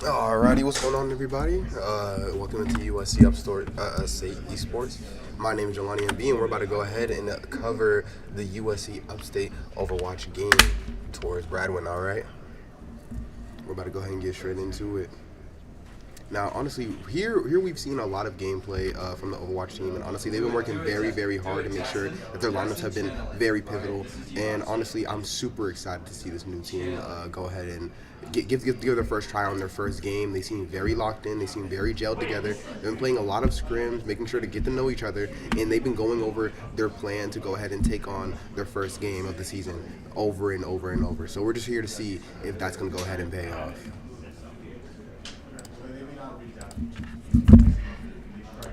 Alrighty, what's going on, everybody? Welcome to USC Upstate Esports. My name is Jelani MB, and we're about to go ahead and cover the USC Upstate Overwatch game towards Bradwin. All right, we're about to go ahead and get straight into it. Now, honestly, here we've seen a lot of gameplay from the Overwatch team, and honestly, they've been working very, very hard to make sure that their lineups have been very pivotal. And honestly, I'm super excited to see this new team go ahead and give their first try on their first game. They seem very locked in. They seem very gelled together. They've been playing a lot of scrims, making sure to get to know each other, and they've been going over their plan to go ahead and take on their first game of the season over and over and over. So we're just here to see if that's going to go ahead and pay off.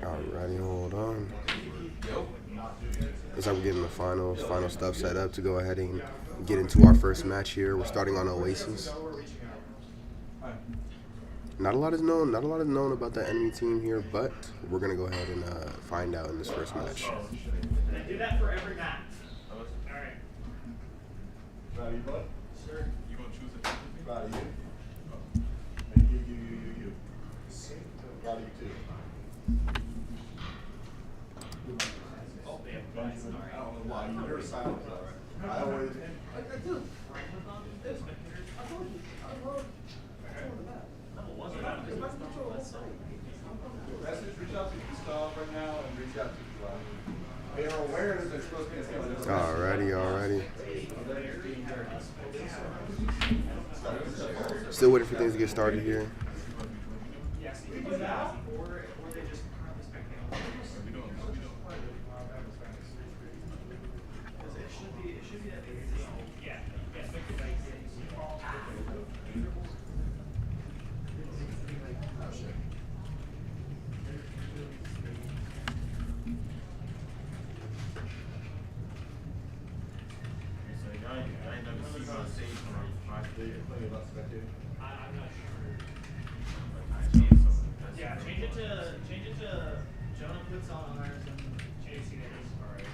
Alrighty, hold on. Looks like we're getting the final stuff set up to go ahead and get into our first match here. We're starting on Oasis. Not a lot is known about the enemy team here, but we're gonna go ahead and find out in this first match. I do that for every match. All right. Proud of you, bud? Sure. You gonna choose a team? Proud of you. And you. Proud of you too. Oh, they have I buttons. All right. don't know why. You're silent though. I always. I do. Message, reach out to you. Stop right now and reach out to you. They are aware that they're supposed to be in the Alrighty. Still waiting for things to get started here. I'm not sure. Yeah, change it to Jonah puts on ours and JC is. All right.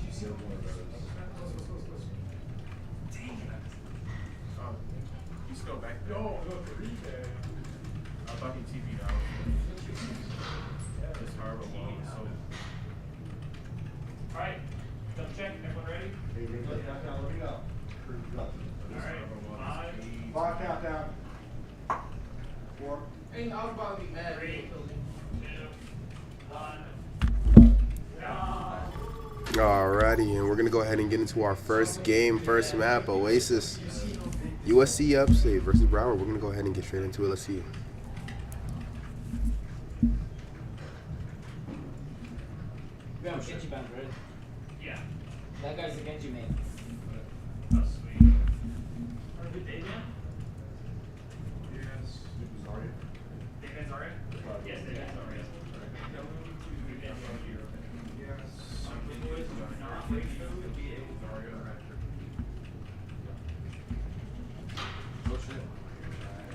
You still back there? No, I'm talking TV now. It's horrible. So. All right. Double check. Everyone ready? Let me know. All right. Five countdown. 4. Ain't I was about to be mad. 3, 2, 1. Alrighty, and we're gonna go ahead and get into our first game, first map, Oasis. USC Upstate versus Broward. We're gonna go ahead and get straight into it. Let's see. We have Genji bound, right? Yeah. That guy's a Genji man. Oh, sweet. Are we Dave man? Yes. Dave man's alright? Yes, Dave man's alright.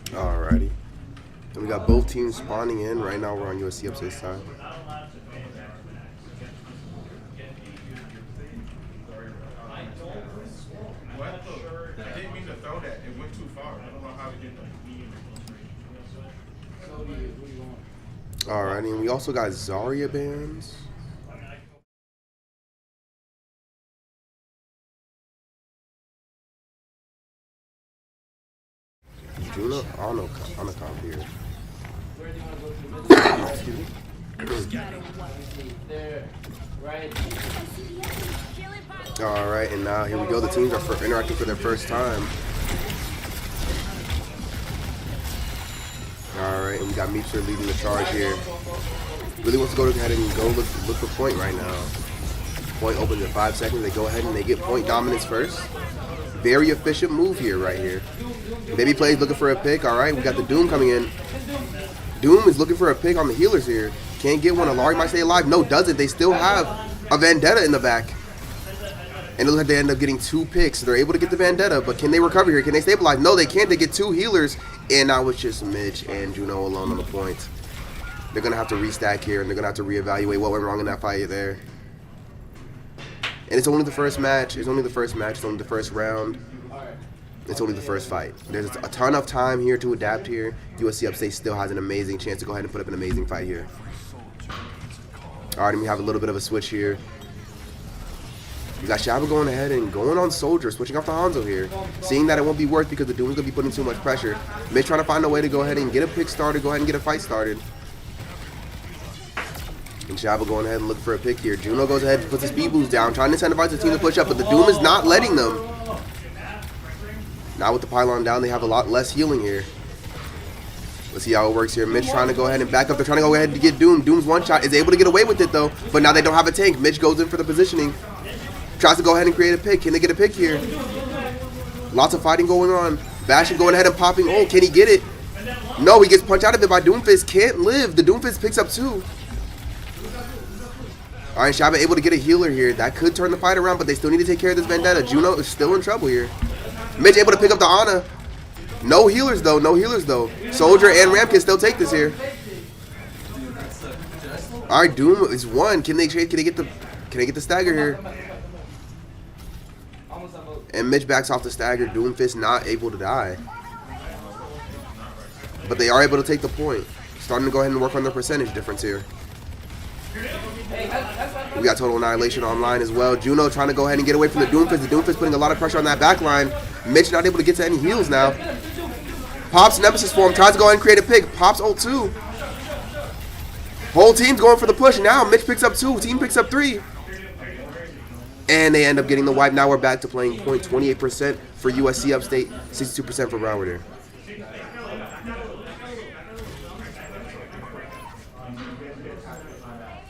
Alrighty. And we got both teams spawning in. Right now we're on USC Upstate side. What? I didn't mean to throw that. It went too far. I don't know how to get that. So who do you want? Alrighty, and we also got Zarya bands. Juno? I don't know on the comp here. Where do you want to go to? Excuse me. There, right. Alright, and now here we go. The teams are interacting for their first time. Alright, and we got Meecher leading the charge here. Really wants to go ahead and go look for point right now. Point opens in 5 seconds. They go ahead and they get point dominance first. Very efficient move here, right here. Baby plays looking for a pick. Alright, we got the Doom coming in. Doom is looking for a pick on the healers here. Can't get one. Alari might stay alive. No, doesn't. They still have a Vendetta in the back. And it looks like they end up getting 2 picks. They're able to get the Vendetta, but can they recover here? Can they stabilize? No, they can't. They get 2 healers. And now it's just Mitch and Juno alone on the point. They're going to have to restack here, and they're going to have to reevaluate what went wrong in that fight there. And it's only the first match. It's only the first round. It's only the first fight. There's a ton of time here to adapt here. USC Upstate still has an amazing chance to go ahead and put up an amazing fight here. All right, and we have a little bit of a switch here. We got Shaba going ahead and going on Soldier, switching off to Hanzo here. Seeing that it won't be worth because the Doom's going to be putting too much pressure. Mitch trying to find a way to go ahead and get a pick started, go ahead and get a fight started. And Shaba going ahead and looking for a pick here. Juno goes ahead and puts his speed boost down, trying to incentivize the team to push up, but the Doom is not letting them. Now with the pylon down, they have a lot less healing here. Let's see how it works here. Mitch trying to go ahead and back up. They're trying to go ahead and get Doom. Doom's one shot is able to get away with it though, but now they don't have a tank. Mitch goes in for the positioning. Tries to go ahead and create a pick. Can they get a pick here? Lots of fighting going on. Bastion going ahead and popping ult. Can he get it? No, he gets punched out of it by Doomfist. Can't live. The Doomfist picks up 2. All right, Shaba able to get a healer here. That could turn the fight around, but they still need to take care of this Vendetta. Juno is still in trouble here. Mitch able to pick up the Ana. No healers though. No healers though. Soldier and Ram can still take this here. All right, Doom is 1. Can they get the stagger here? And Mitch backs off the stagger. Doomfist not able to die. But they are able to take the point. Starting to go ahead and work on their percentage difference here. We got Total Annihilation online as well. Juno trying to go ahead and get away from the Doomfist. The Doomfist putting a lot of pressure on that back line. Mitch not able to get to any heals now. Pops Nemesis form. Tries to go ahead and create a pick. Pops ult 2. Whole team's going for the push now. Mitch picks up 2. Team picks up 3. And they end up getting the wipe. Now we're back to playing point. 28% for USC Upstate, 62% for Broward here.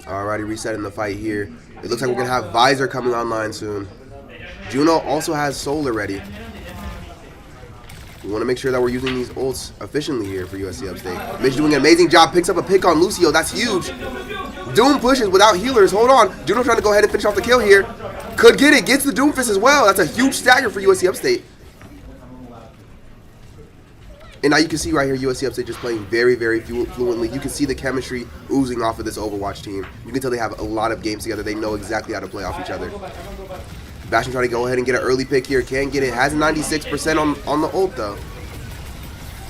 Alrighty, resetting the fight here. It looks like we're going to have Visor coming online soon. Juno also has Solar ready. We want to make sure that we're using these ults efficiently here for USC Upstate. Mitch doing an amazing job. Picks up a pick on Lucio. That's huge. Doom pushes without healers. Hold on. Juno trying to go ahead and finish off the kill here. Could get it. Gets the Doomfist as well. That's a huge stagger for USC Upstate. And now you can see right here USC Upstate just playing very, very fluently. You can see the chemistry oozing off of this Overwatch team. You can tell they have a lot of games together. They know exactly how to play off each other. Bastion trying to go ahead and get an early pick here. Can't get it. Has 96% on the ult though.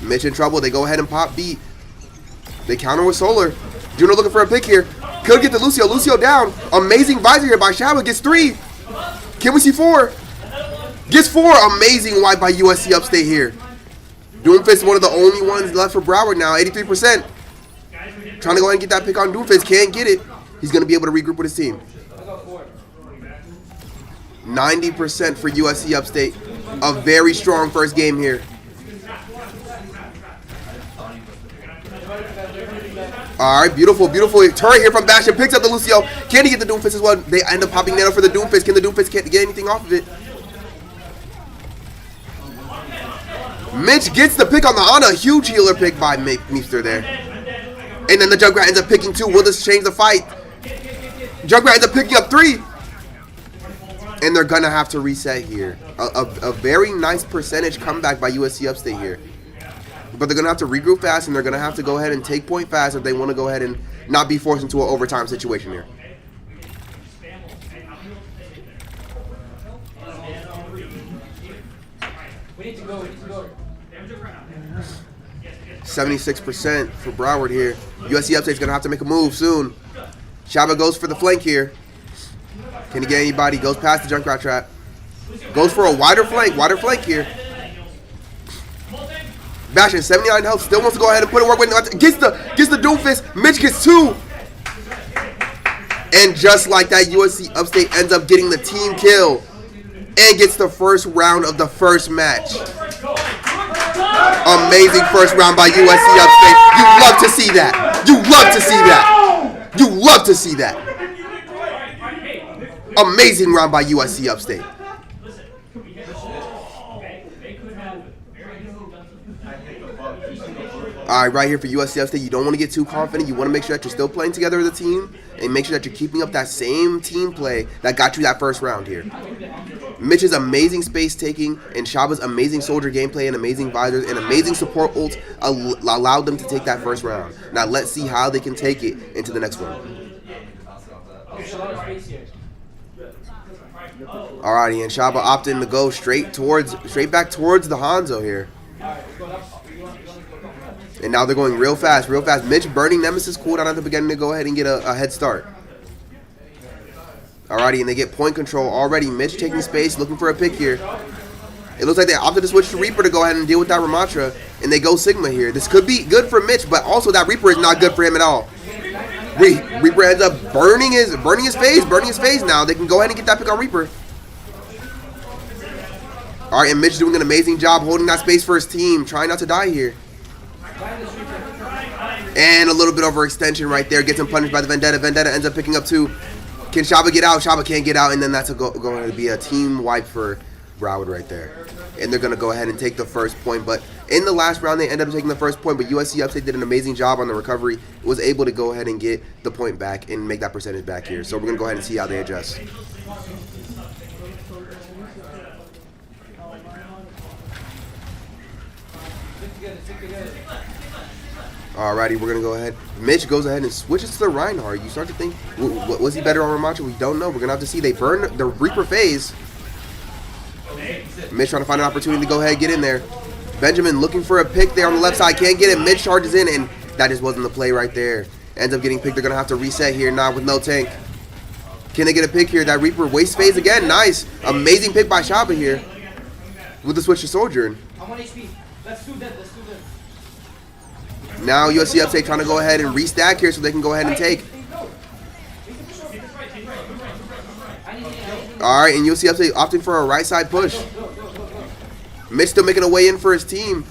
Mitch in trouble. They go ahead and pop beat. They counter with Solar. Juno looking for a pick here. Could get the Lucio. Lucio down. Amazing Visor here by Shaba. Gets 3. Can we see 4? Gets 4. Amazing wipe by USC Upstate here. Doomfist one of the only ones left for Broward now. 83%. Trying to go ahead and get that pick on Doomfist. Can't get it. He's going to be able to regroup with his team. 90% for USC Upstate. A very strong first game here. Alright, beautiful, beautiful turret here from Bastion. Picks up the Lucio. Can he get the Doomfist as well? They end up popping Nano for the Doomfist. Can the Doomfist get anything off of it? Mitch gets the pick on the Ana. Huge healer pick by Meester there. And then the Junkrat ends up picking 2. Will this change the fight? Junkrat ends up picking up 3. And they're going to have to reset here. A very nice percentage comeback by USC Upstate here. But they're going to have to regroup fast, and they're going to have to go ahead and take point fast if they want to go ahead and not be forced into an overtime situation here. We need to go. 76% for Broward here. USC Upstate's going to have to make a move soon. Shaba goes for the flank here. Can he get anybody? Goes past the Junkrat trap. Goes for a wider flank here. Bastion, 79 health, still wants to go ahead and put it work with. Gets the Doomfist. Mitch gets 2. And just like that, USC Upstate ends up getting the team kill and gets the first round of the first match. Amazing first round by USC Upstate. You love to see that. You love to see that. You love to see that. Amazing round by USC Upstate. All right, right here for USC Upstate, you don't want to get too confident. You want to make sure that you're still playing together as a team and make sure that you're keeping up that same team play that got you that first round here. Mitch's amazing space taking and Shaba's amazing soldier gameplay and amazing visors and amazing support ult allowed them to take that first round. Now let's see how they can take it into the next one. Alrighty, and Shaba opting to go straight back towards the Hanzo here. And now they're going real fast, real fast. Mitch burning Nemesis cooldown at the beginning to go ahead and get a head start. Alrighty, and they get point control already. Mitch taking space, looking for a pick here. It looks like they opted to switch to Reaper to go ahead and deal with that Ramatra. And they go Sigma here. This could be good for Mitch, but also that Reaper is not good for him at all. Reaper ends up burning his face now. They can go ahead and get that pick on Reaper. Alright, and Mitch doing an amazing job holding that space for his team. Trying not to die here. And a little bit overextension right there. Gets him punished by the Vendetta. Vendetta ends up picking up 2. Can Shaba get out? Shaba can't get out. And then that's going to be a team wipe for Broward right there. And they're going to go ahead and take the first point. But in the last round, they end up taking the first point. But USC Upstate did an amazing job on the recovery. Was able to go ahead and get the point back and make that percentage back here. So we're going to go ahead and see how they adjust. Alrighty, we're going to go ahead. Mitch goes ahead and switches to the Reinhardt. You start to think, was he better on Ramatra? We don't know. We're going to have to see. They burn the Reaper phase. Mitch trying to find an opportunity to go ahead and get in there. Benjamin looking for a pick there on the left side. Can't get it. Mitch charges in, and that just wasn't the play right there. Ends up getting picked. They're going to have to reset here now with no tank. Can they get a pick here? That Reaper waste phase again. Nice. Amazing pick by Shaba here with the switch to Sojourn. I'm on HP. Let's do that. Now USC Upstate trying to go ahead and restack here so they can go ahead and take. Alright, and USC Upstate opting for a right side push. Mitch still making a way in for his team.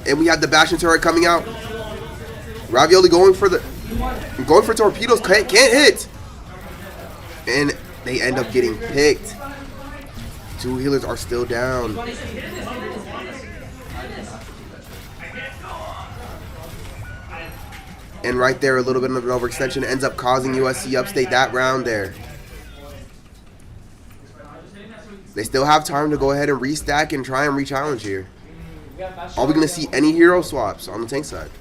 And we have the Bastion turret coming out. Ravioli going for torpedoes. Can't hit. And they end up getting picked. 2 healers are still down. And right there, a little bit of an overextension ends up causing USC Upstate that round there. They still have time to go ahead and restack and try and re-challenge here. Are we going to see any hero swaps on the tank side?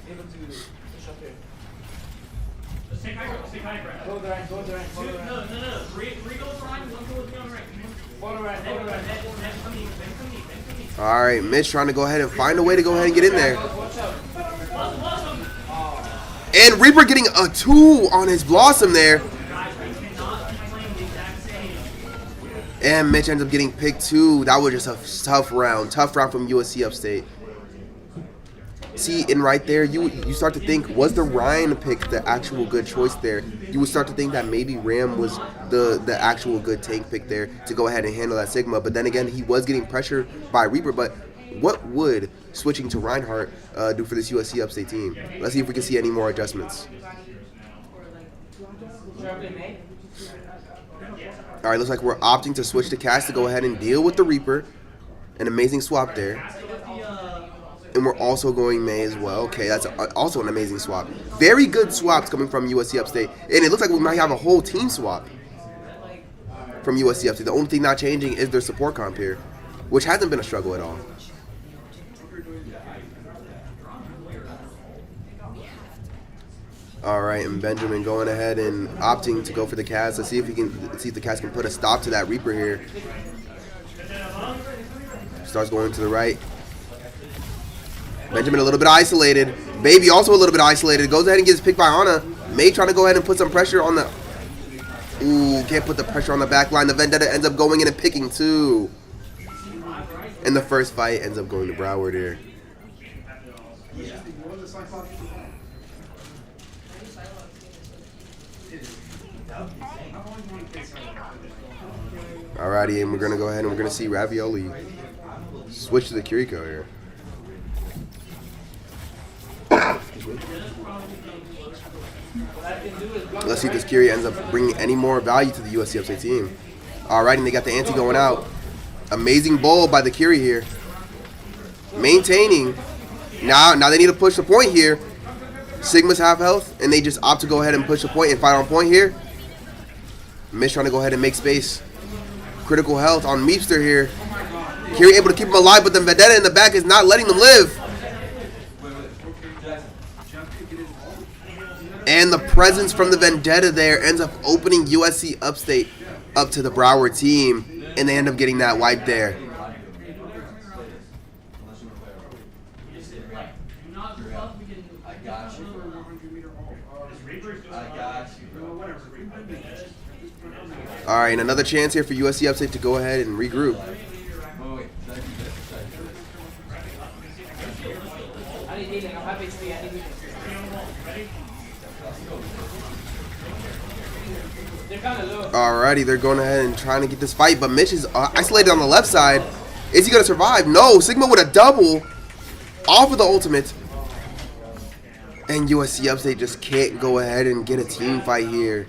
Alright, Mitch trying to go ahead and find a way to go ahead and get in there. And Reaper getting a 2 on his Blossom there. And Mitch ends up getting picked 2. That was just a tough round. Tough round from USC Upstate. See, and right there, you start to think, was the Ryan pick the actual good choice there? You would start to think that maybe Ram was the actual good tank pick there to go ahead and handle that Sigma. But then again, he was getting pressured by Reaper. But what would switching to Reinhardt do for this USC Upstate team? Let's see if we can see any more adjustments. All right, looks like we're opting to switch to Cass to go ahead and deal with the Reaper. An amazing swap there. And we're also going May as well. Okay, that's also an amazing swap. Very good swaps coming from USC Upstate. And it looks like we might have a whole team swap from USC Upstate. The only thing not changing is their support comp here, which hasn't been a struggle at all. All right, and Benjamin going ahead and opting to go for the Cass. Let's see if the Cass can put a stop to that Reaper here. Starts going to the right. Benjamin a little bit isolated. Baby also a little bit isolated. Goes ahead and gets picked by Ana. May trying to go ahead and put some pressure on the... Ooh, can't put the pressure on the back line. The Vendetta ends up going in and picking 2. And the first fight ends up going to Broward here. Alrighty, and we're going to go ahead and we're going to see Ravioli switch to the Kiriko here. Let's see if this Kiri ends up bringing any more value to the USC Upstate team. Alrighty, and they got the ante going out. Amazing bowl by the Kiri here. Maintaining. Now they need to push the point here. Sigma's half health, and they just opt to go ahead and push the point and fight on point here. Mitch trying to go ahead and make space. Critical health on Meepster here. Kiri able to keep him alive, but the Vendetta in the back is not letting them live. And the presence from the Vendetta there ends up opening USC Upstate up to the Broward team, and they end up getting that wipe there. I got you. I got you. All right, and another chance here for USC Upstate to go ahead and regroup. Oh, wait. Should I do this or should I do this? I need healing. I'm happy to be. I need healing. They're kind of low. Alrighty, they're going ahead and trying to get this fight, but Mitch is isolated on the left side. Is he going to survive? No, Sigma with a double off of the ultimate. And USC Upstate just can't go ahead and get a team fight here.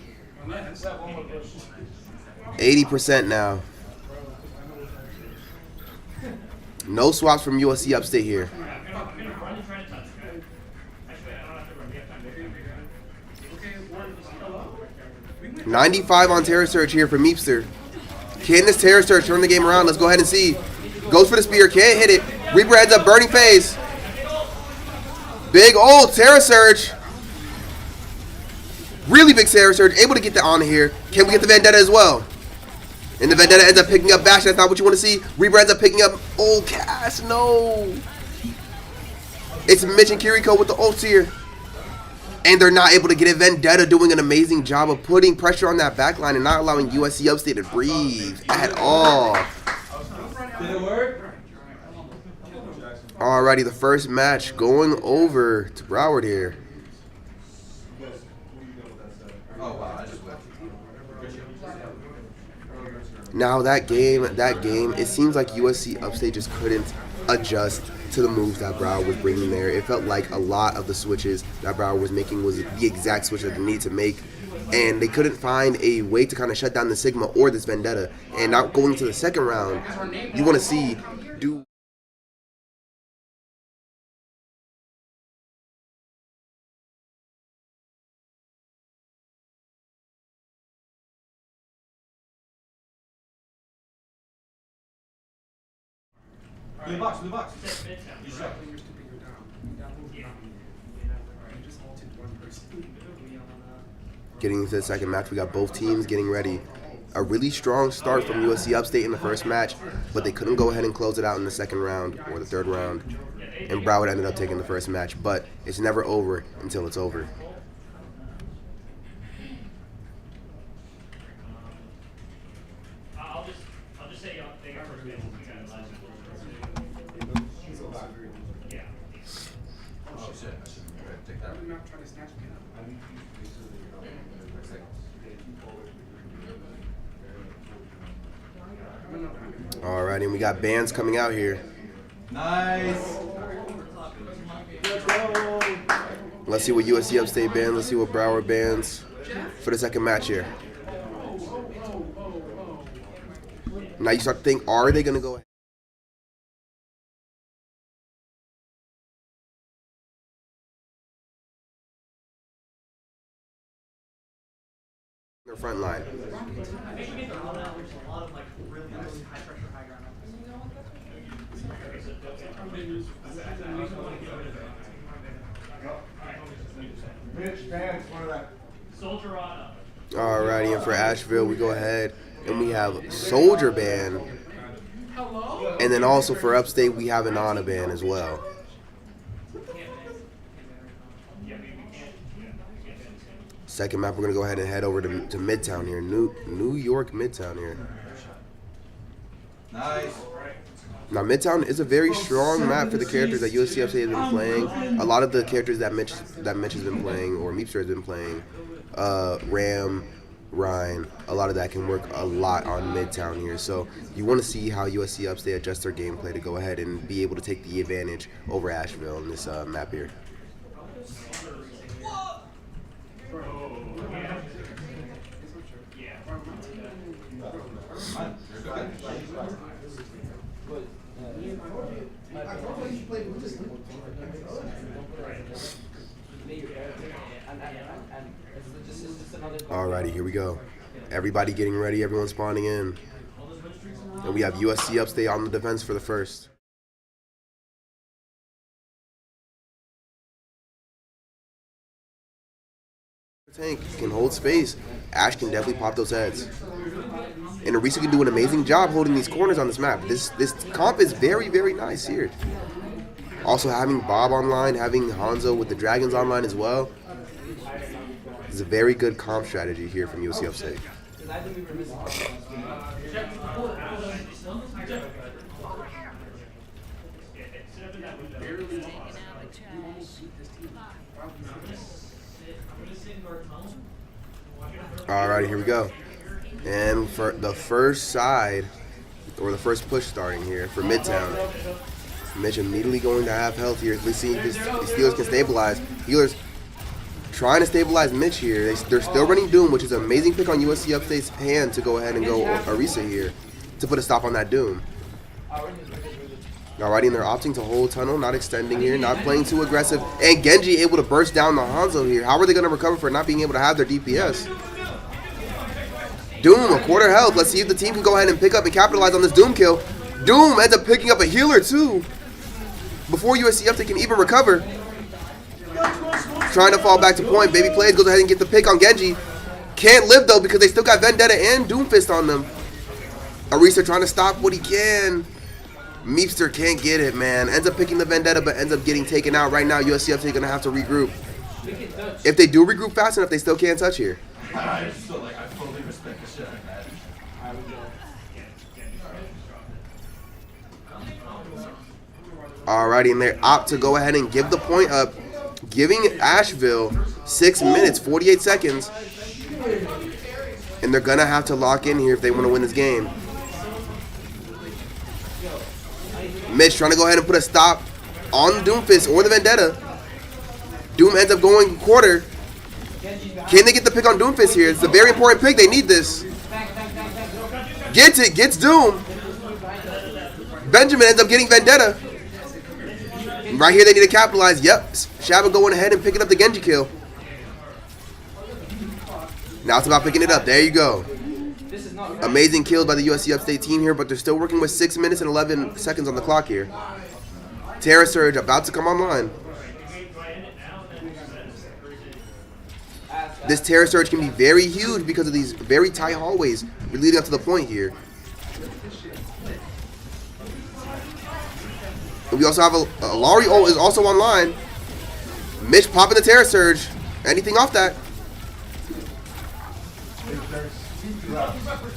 80% now. No swaps from USC Upstate here. 95 on Terror Surge here for Meepster. Can this Terror Surge turn the game around? Let's go ahead and see. Goes for the spear, can't hit it. Reaper ends up burning phase. Big old Terror Surge. Really big Terror Surge, able to get that on here. Can we get the Vendetta as well? And the Vendetta ends up picking up Bash. That's not what you want to see. Reaper ends up picking up old Cass. No. It's Mitch and Kiriko with the ults here. And they're not able to get it. Vendetta doing an amazing job of putting pressure on that backline and not allowing USC Upstate to breathe at all. Did it work? Alrighty, the first match going over to Broward here. Oh, wow. I just went. Now that game, it seems like USC Upstate just couldn't adjust to the moves that Broward was bringing there. It felt like a lot of the switches that Broward was making was the exact switch that they needed to make, and they couldn't find a way to kind of shut down the Sigma or this Vendetta. And now going to the second round, you want to see do. Blue box, blue box. You shot. Getting into the second match, we got both teams getting ready. A really strong start from USC Upstate in the first match, but they couldn't go ahead and close it out in the second round or the third round. And Broward ended up taking the first match, but it's never over until it's over. I'll just say they got first base. We got it last year. Yeah. Oh, shit. I should take that. Alright, and we got bands coming out here. Nice. Let's see what USC Upstate bands, let's see what Broward bands for the second match here. Now you start to think, are they going to go ahead? Their front line. Soldier on up. Alrighty, and for Asheville, we go ahead and we have Soldier Band. And then also for Upstate, we have an Anna Band as well. Second map, we're going to go ahead and head over to Midtown here. New York Midtown here. Nice. Now, Midtown is a very strong map for the characters that USC Upstate has been playing. A lot of the characters that Mitch has been playing, or Meepster has been playing, Ram, Ryan, a lot of that can work a lot on Midtown here. So you want to see how USC Upstate adjusts their gameplay to go ahead and be able to take the advantage over Asheville in this map here. Alrighty, here we go. Everybody getting ready, everyone spawning in. And we have USC Upstate on the defense for the first. Tank can hold space. Ash can definitely pop those heads. And Arisa can do an amazing job holding these corners on this map. This comp is very, very nice here. Also having Bob online, having Hanzo with the Dragons online as well. It's a very good comp strategy here from USC Upstate. Alrighty, here we go. And for the first side, or the first push starting here for Midtown. Mitch immediately going to have health here. Let's see if the Steelers can stabilize. Healers trying to stabilize Mitch here. They're still running Doom, which is an amazing pick on USC Upstate's hand to go ahead and go Arisa here to put a stop on that Doom. Alrighty, and they're opting to hold tunnel, not extending here, not playing too aggressive. And Genji able to burst down the Hanzo here. How are they going to recover for not being able to have their DPS? Doom, a quarter health. Let's see if the team can go ahead and pick up and capitalize on this Doom kill. Doom ends up picking up a healer too before USC Upstate can even recover. Trying to fall back to point. Baby Plays goes ahead and get the pick on Genji. Can't live though because they still got Vendetta and Doomfist on them. Arisa trying to stop what he can. Meepster can't get it, man. Ends up picking the Vendetta, but ends up getting taken out. Right now, USC Upstate going to have to regroup. If they do regroup fast enough, they still can't touch here. I fully respect the shit out of that. Alrighty, and they opt to go ahead and give the point up, giving Asheville 6 minutes, 48 seconds. And they're going to have to lock in here if they want to win this game. Mitch trying to go ahead and put a stop on Doomfist or the Vendetta. Doom ends up going quarter. Can they get the pick on Doomfist here? It's a very important pick. They need this. Gets it. Gets Doom. Benjamin ends up getting Vendetta. Right here they need to capitalize. Yep. Shabba going ahead and picking up the Genji kill. Now it's about picking it up. There you go. Amazing kills by the USC Upstate team here, but they're still working with 6 minutes and 11 seconds on the clock here. Terra Surge about to come online. This Terra Surge can be very huge because of these very tight hallways leading up to the point here. And we also have a Laurie ult is also online. Mitch popping the Terra Surge. Anything off that?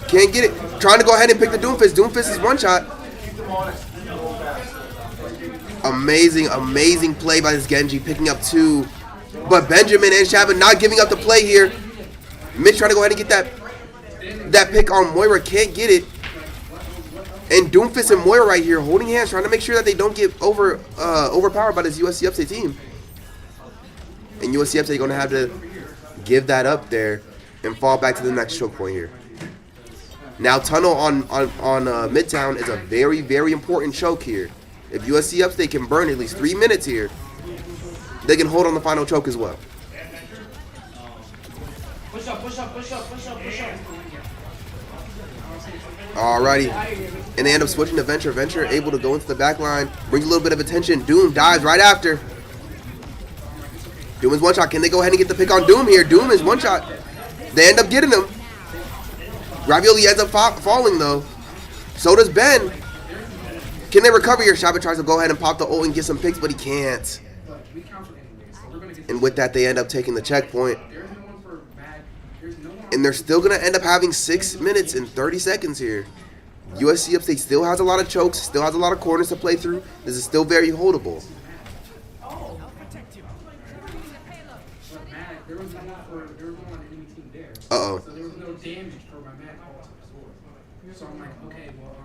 Can't get it. Trying to go ahead and pick the Doomfist. Doomfist is one shot. Amazing, amazing play by this Genji, picking up 2. But Benjamin and Shabba not giving up the play here. Mitch trying to go ahead and get that pick on Moira. Can't get it. And Doomfist and Moira right here holding hands, trying to make sure that they don't get overpowered by this USC Upstate team. And USC Upstate going to have to give that up there and fall back to the next choke point here. Now tunnel on Midtown is a very, very important choke here. If USC Upstate can burn at least 3 minutes here, they can hold on the final choke as well. Push up, push up, push up, push up, push up. Alrighty. And they end up switching to Venture. Venture able to go into the back line, brings a little bit of attention. Doom dives right after. Doom is one shot. Can they go ahead and get the pick on Doom here? Doom is one shot. They end up getting him. Ravioli ends up falling though. So does Ben. Can they recover here? Shabba tries to go ahead and pop the ult and get some picks, but he can't. And with that, they end up taking the checkpoint. And they're still going to end up having 6 minutes and 30 seconds here. USC Upstate still has a lot of chokes, still has a lot of corners to play through. This is still very holdable. Uh-oh. So there was no damage for my Mac ult. So I'm like, okay, well,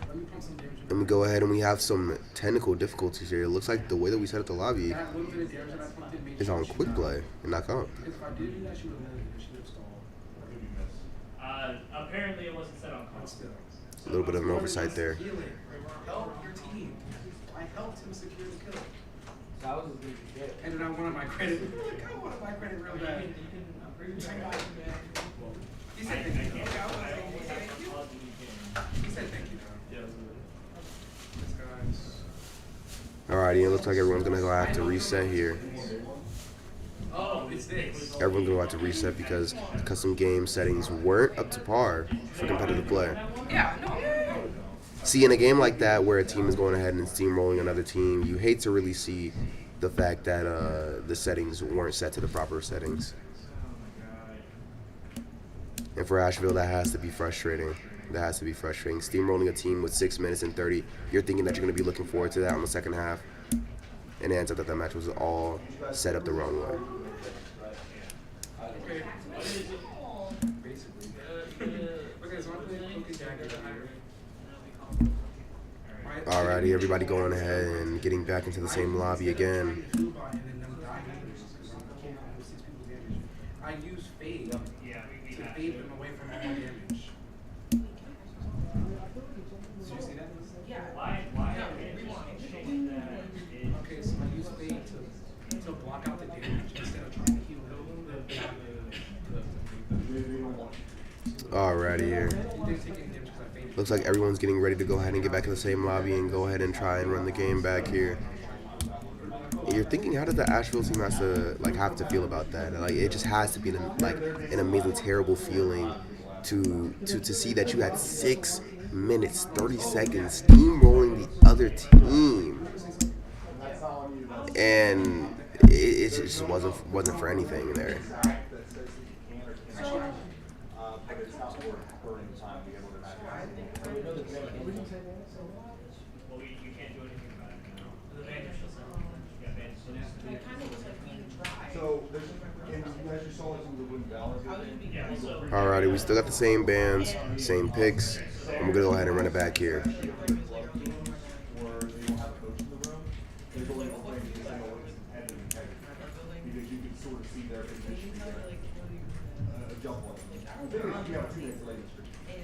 let me pump some damage. Let me go ahead and we have some technical difficulties here. It looks like the way that we set up the lobby That little bit of damage that I pumped in made is on quick play and not comp. Because if I did do that, she would have lived. She would have stalled. Apparently it wasn't set on But still. A little bit of an oversight there. Healing. Help your team. I helped him secure the kill. That was a good shit. And then I wanted my credit. I wanted my credit real bad. He said thank you. He said thank you. Guys. Alrighty, it looks like everyone's going to go have to reset here. Oh, is this? Everyone's gonna have to reset because custom game settings weren't up to par for competitive play. Yeah, no. See, in a game like that where a team is going ahead and steamrolling another team, you hate to really see the fact that the settings weren't set to the proper settings. And for Asheville, that has to be frustrating. That has to be frustrating. Steamrolling a team with 6 minutes and 30, you're thinking that you're going to be looking forward to that on the second half. And it ends up that that match was all set up the wrong way. Okay. Basically. Okay, so I'm playing Cookie Dagger the higher. Alrighty, everybody going ahead and getting back into the same lobby again. I use fade to fade them away from all damage. So you see that? Okay, so I use fade to block out the damage instead of trying to heal Alrighty here. Looks like everyone's getting ready to go ahead and get back in the same lobby and go ahead and try and run the game back here. And you're thinking, how does the Asheville team have to feel about that? Like, it just has to be an amazing, terrible feeling to see that you had 6 minutes, 30 seconds steamrolling the other team, and it just wasn't for anything there. Alrighty, we still got the same bands, same picks, and we're gonna go ahead and run it back here.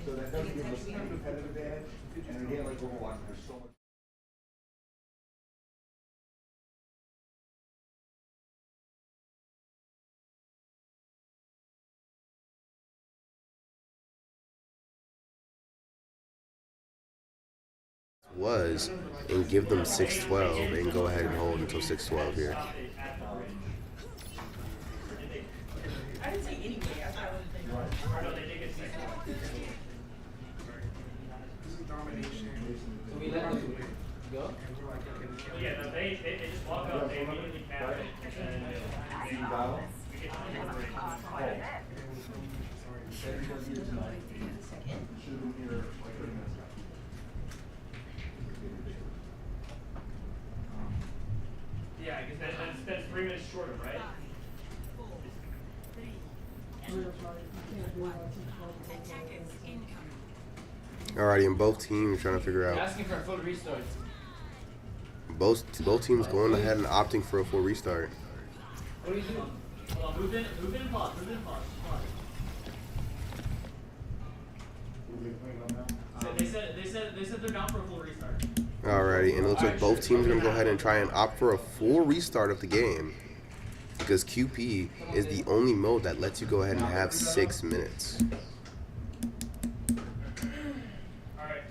So that doesn't give us any competitive edge, and again, like Overwatch, there's so much. Was and give them 6-12 and go ahead and hold until 6-12 here. I didn't say anyway. I thought it was So we let them go? Yeah, no, they just walk up, they immediately cap it, and then we get yeah, I guess that's 3 minutes shorter, right? Alrighty, and both teams trying to figure You're out. asking for a full restart. Both teams going ahead and opting for a full restart. What do you do? Hold on, move in and pause, pause. They said they're down for a full restart. Alrighty, and it looks like both teams are going to go ahead and try and opt for a full restart of the game, because QP is the only mode that lets you go ahead and have 6 minutes. Alright.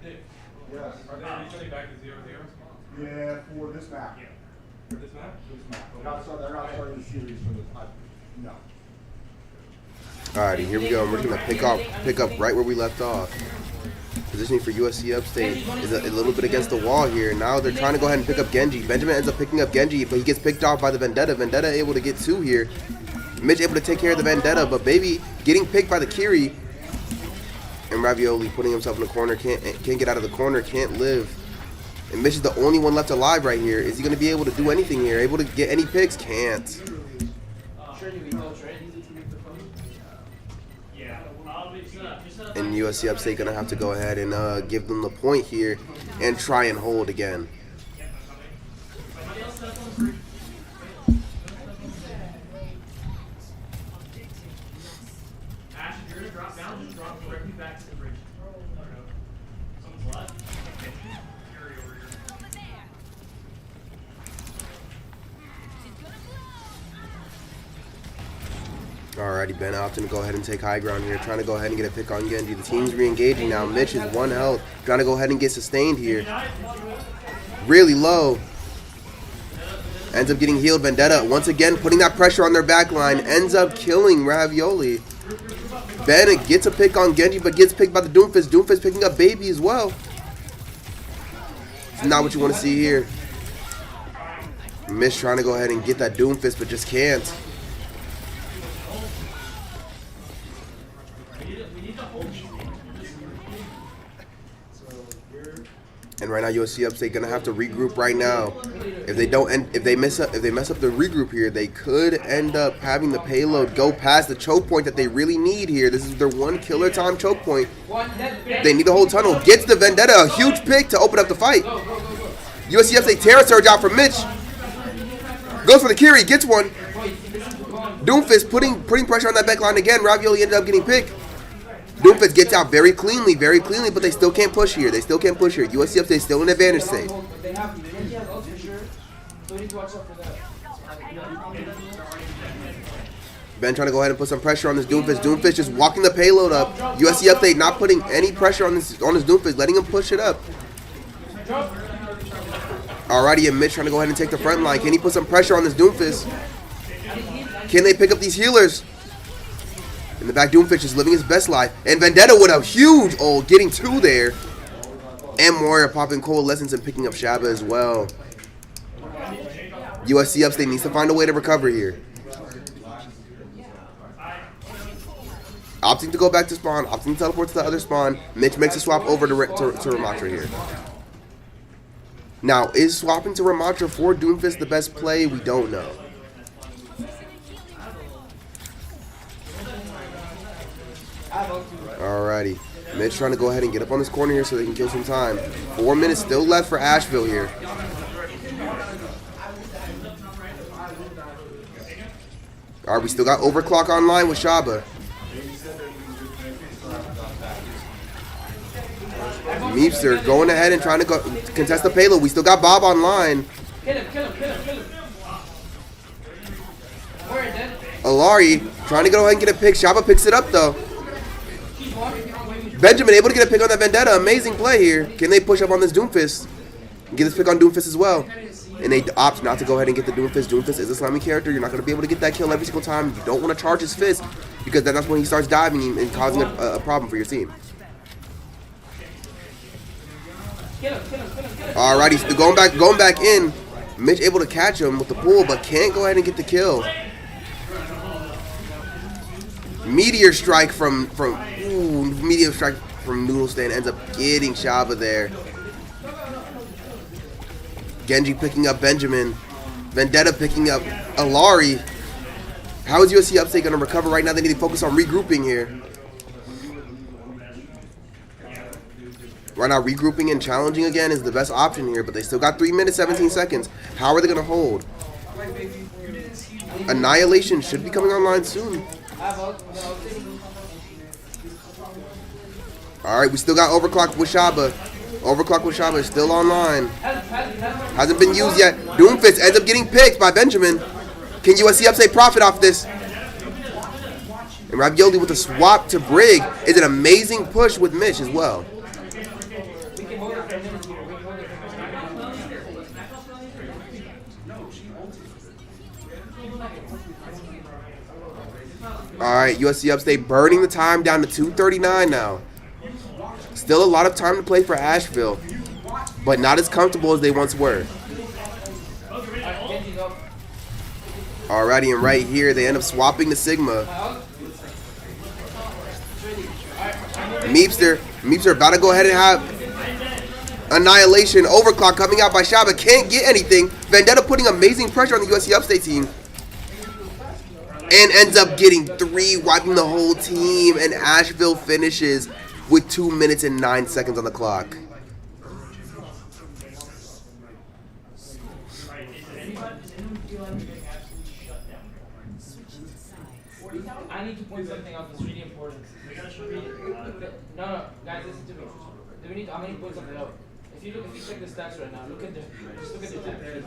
Yes. Are they resetting back to 0-0? Yeah, for this map. Yeah. For this match? This map. They're not starting the series for this. No. Alrighty, here we go. We're going to pick up right where we left off. Positioning for USC Upstate is a little bit against the wall here. Now they're trying to go ahead and pick up Genji. Benjamin ends up picking up Genji, but he gets picked off by the Vendetta. Vendetta able to get 2 here. Mitch able to take care of the Vendetta, but Baby getting picked by the Kiri. And Ravioli putting himself in the corner, can't get out of the corner, can't live. And Mitch is the only one left alive right here. Is he going to be able to do anything here? Able to get any picks? Can't. Yeah. And USC Upstate going to have to go ahead and give them the point here and try and hold again. Somebody else step on the bridge. Ash, if you're gonna drop down, just drop directly back to the bridge. Someone's left. Fury over here. Alrighty, Alrighty, Ben opting to go ahead and take high ground here, trying to go ahead and get a pick on Genji. The team's re-engaging now. Mitch is 1 health, trying to go ahead and get sustained here. Really low. Ends up getting healed. Vendetta once again putting that pressure on their back line. Ends up killing Ravioli. Ben gets a pick on Genji, but gets picked by the Doomfist. Doomfist picking up Baby as well. It's not what you want to see here. Mitch trying to go ahead and get that Doomfist, but just can't. And right now, USC Upstate gonna have to regroup right now. If they mess up the regroup here, they could end up having the payload go past the choke point that they really need here. This is their one killer time choke point. They need the whole tunnel. Gets the Vendetta, a huge pick to open up the fight. USC Upstate Terror Surge out from Mitch. Goes for the Kiri, gets one. Doomfist putting pressure on that back line again. Ravioli ended up getting picked. Doomfist gets out very cleanly, but they still can't push here. USC Upstate still in advantage state. Ben trying to go ahead and put some pressure on this Doomfist. Doomfist just walking the payload up. USC Upstate not putting any pressure on this Doomfist, letting him push it up. Alrighty, and Mitch trying to go ahead and take the front line. Can he put some pressure on this Doomfist? Can they pick up these healers? In the back, Doomfist is living his best life. And Vendetta with a huge ult, getting 2 there. And Moria popping Coalescence and picking up Shaba as well. USC Upstate needs to find a way to recover here. Opting to go back to spawn, opting to teleport to the other spawn. Mitch makes a swap over to Ramatra here. Now, is swapping to Ramatra for Doomfist the best play? We don't know. Alrighty. Mitch trying to go ahead and get up on this corner here so they can kill some time. 4 minutes still left for Asheville here. Alright, we still got Overclock online with Shaba. Meepster going ahead and trying to go contest the payload. We still got Bob online. Kill him. Alari trying to go ahead and get a pick. Shaba picks it up though. Benjamin able to get a pick on that Vendetta. Amazing play here. Can they push up on this Doomfist? Get this pick on Doomfist as well. And they opt not to go ahead and get the Doomfist. Doomfist is a slimy character. You're not going to be able to get that kill every single time. You don't want to charge his fist because then that's when he starts diving and causing a problem for your team. Alrighty, so going back in. Mitch able to catch him with the pull, but can't go ahead and get the kill. Meteor strike from Noodle Stand ends up getting Shaba there. Genji picking up Benjamin. Vendetta picking up Alari. How is USC Upstate going to recover right now? They need to focus on regrouping here. Right now, regrouping and challenging again is the best option here, but they still got 3 minutes, 17 seconds. How are they going to hold? Annihilation should be coming online soon. Alright, we still got Overclock with Shaba. Overclock with Shaba is still online. Hasn't been used yet. Doomfist ends up getting picked by Benjamin. Can USC Upstate profit off this? And Ravioli with a swap to Brig is an amazing push with Mitch as well. Alright, USC Upstate burning the time down to 2:39 now. Still a lot of time to play for Asheville, but not as comfortable as they once were. Alrighty, and right here, they end up swapping to Sigma. Meepster about to go ahead and have Annihilation. Overclock coming out by Shaba. Can't get anything. Vendetta putting amazing pressure on the USC Upstate team. And ends up getting 3, wiping the whole team. And Asheville finishes with 2 minutes and 9 seconds on the clock. I need to point something out that's really important. No, guys, listen to me. Do we need? I'm going to point something out. If you check the stats right now, just look at the stats.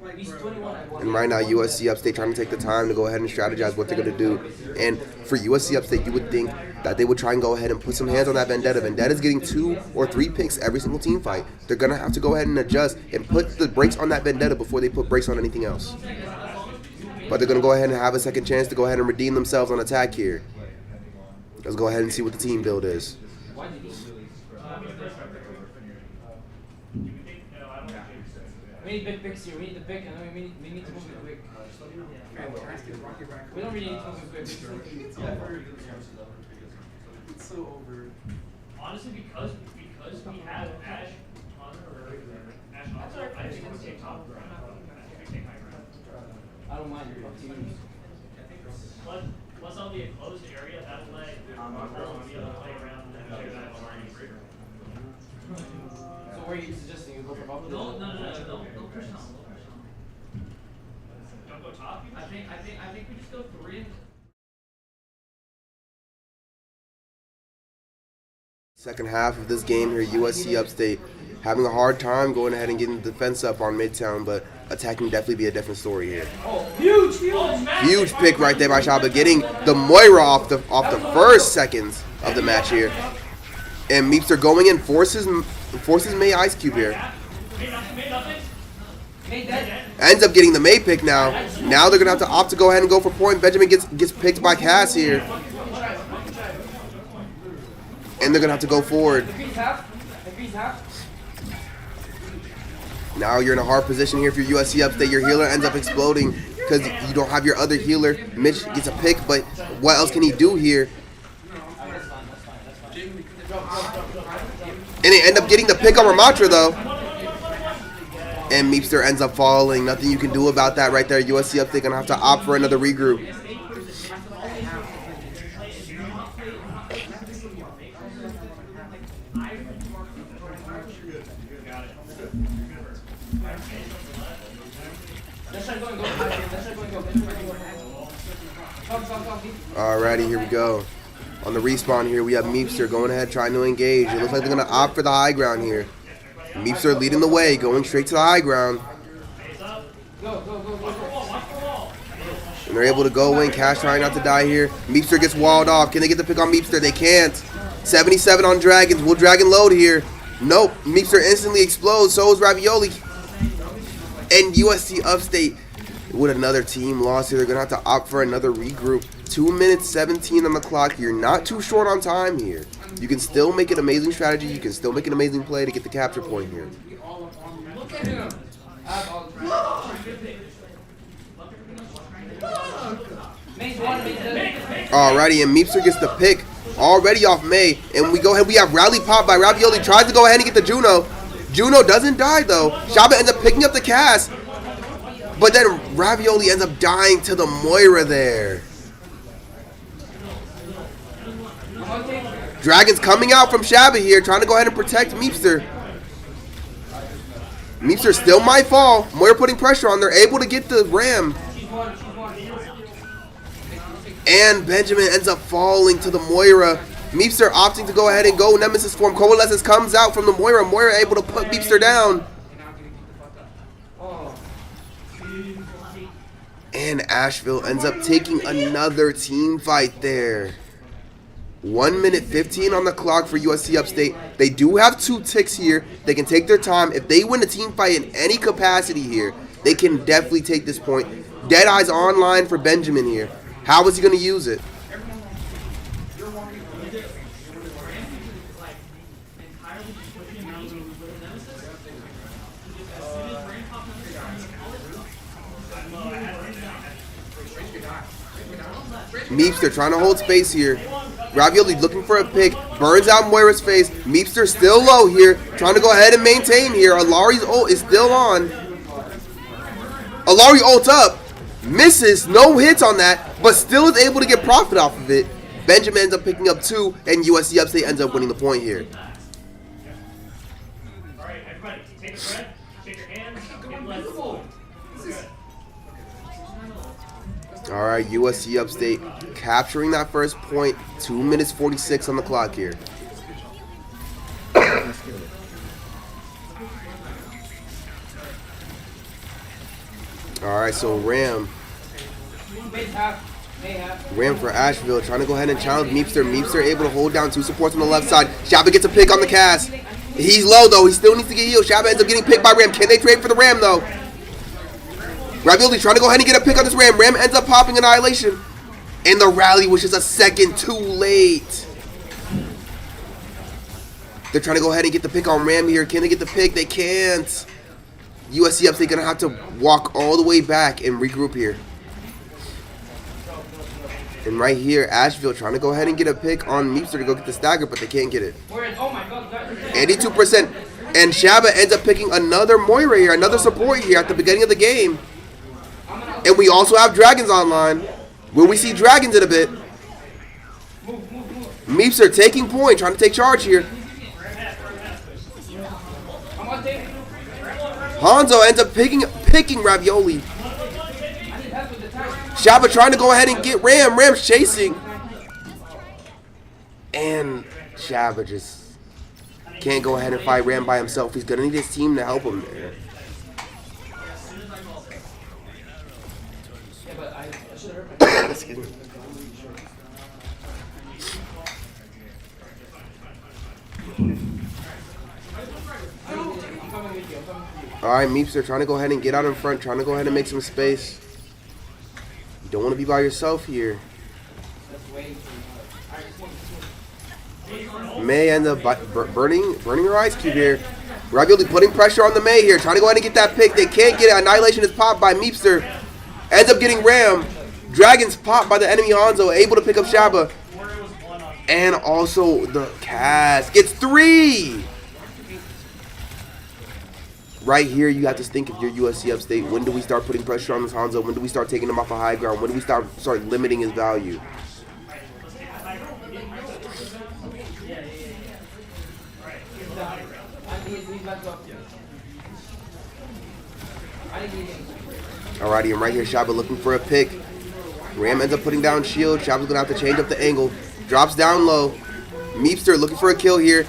Like, He's bro. 21 at one. And right now, USC Upstate trying to take the time to go ahead and strategize what they're going to do. And for USC Upstate, you would think that they would try and go ahead and put some hands on that Vendetta. Vendetta's getting 2 or 3 picks every single team fight. They're going to have to go ahead and adjust and put the brakes on that Vendetta before they put brakes on anything else. But they're going to go ahead and have a second chance to go ahead and redeem themselves on attack here. Let's go ahead and see what the team build is. We need big picks here. We need the pick, and then we need to move it quick. Fantastic Rocky Raccoon. We don't really need to move it quick. It's so over. Honestly, because we have Ash on or Ash on, I think we take top ground. I think we take high ground. I don't mind. Up to you. Plus I'll be a closed area. That'll let Marvel be able to play around and then figure that out. So where are you suggesting you go from up to? No, don't push on. Don't go top. I think we just go 3 and. Second half of this game here, USC Upstate having a hard time going ahead and getting the defense up on Midtown, but attacking definitely be a different story here. Oh, huge! Huge pick right there by Shaba, getting the Moira off the first seconds of the match here. And Meepster going in, forces May Ice Cube here. Ends up getting the May pick now. Now they're going to have to opt to go ahead and go for point. Benjamin gets picked by Cass here. And they're going to have to go forward. Now you're in a hard position here if you're USC Upstate. Your healer ends up exploding because you don't have your other healer. Mitch gets a pick, but what else can he do here? And they end up getting the pick on Ramatra though. And Meepster ends up falling. Nothing you can do about that right there. USC Upstate gonna have to opt for another regroup. Alrighty, here we go. On the respawn here, we have Meepster going ahead trying to engage. It looks like they're going to opt for the high ground here. Meepster leading the way, going straight to the high ground. And they're able to go in. Cash trying not to die here. Meepster gets walled off. Can they get the pick on Meepster? They can't. 77 on Dragons. Will Dragon load here? Nope. Meepster instantly explodes. So is Ravioli. And USC Upstate with another team loss here. They're going to have to opt for another regroup. 2 minutes 17 on the clock. You're not too short on time here. You can still make an amazing strategy. You can still make an amazing play to get the capture point here. Look at him. Alrighty, and Meepster gets the pick already off May. And we go ahead. We have Rally Pop by Ravioli. Tries to go ahead and get the Juno. Juno doesn't die though. Shaba ends up picking up the cast. But then Ravioli ends up dying to the Moira there. Dragons coming out from Shaba here, trying to go ahead and protect Meepster. Meepster still might fall. Moira putting pressure on. They're able to get the Ram. And Benjamin ends up falling to the Moira. Meepster opting to go ahead and go Nemesis form. Coalescence comes out from the Moira. Moira able to put Meepster down. And Asheville ends up taking another team fight there. 1 minute 15 on the clock for USC Upstate. They do have 2 ticks here. They can take their time. If they win a team fight in any capacity here, they can definitely take this point. Deadeye's online for Benjamin here. How is he going to use it? Meepster trying to hold space here. Ravioli looking for a pick. Burns out Moira's face. Meepster still low here. Trying to go ahead and maintain here. Alari's ult is still on. Alari ults up. Misses. No hits on that. But still is able to get profit off of it. Benjamin ends up picking up 2. And USC Upstate ends up winning the point here. Alright, everybody, take a breath. Shake your hands. Alright, USC Upstate capturing that first point. 2 minutes 46 on the clock here. All right, so Ram Mid half. May half. Ram for Asheville, trying to go ahead and challenge Meepster. Meepster able to hold down 2 supports on the left side. Shabba gets a pick on the cast. He's low, though. He still needs to get healed. Shabba ends up getting picked by Ram. Can they trade for the Ram, though? Ravioli trying to go ahead and get a pick on this Ram. Ram ends up popping Annihilation. And the rally was just a second too late. They're trying to go ahead and get the pick on Ram here. Can they get the pick? They can't. USC Upstate going to have to walk all the way back and regroup here. And right here, Asheville trying to go ahead and get a pick on Meepster to go get the stagger, but they can't get it. Oh my god, 82%. And Shabba ends up picking another Moira here, another support here at the beginning of the game. And we also have Dragons online. Will we see Dragons in a bit? Meepster taking point, trying to take charge here. Hanzo ends up picking Ravioli. Shabba trying to go ahead and get Ram. Ram's chasing. And Shabba just can't go ahead and fight Ram by himself. He's going to need his team to help him there. Excuse me. Alright, Meepster trying to go ahead and get out in front, trying to go ahead and make some space. You don't want to be by yourself here. May end up burning her ice cube here. Ravioli putting pressure on the May here, trying to go ahead and get that pick. They can't get it. Annihilation is popped by Meepster. Ends up getting Ram. Dragons popped by the enemy Hanzo, able to pick up Shabba. And also the cast gets 3. Right here, you have to think if you're USC Upstate, when do we start putting pressure on this Hanzo? When do we start taking him off a high ground? When do we start limiting his value? Alrighty, and right here, Shabba looking for a pick. Ram ends up putting down shield. Shabba's gonna have to change up the angle. Drops down low. Meepster looking for a kill here.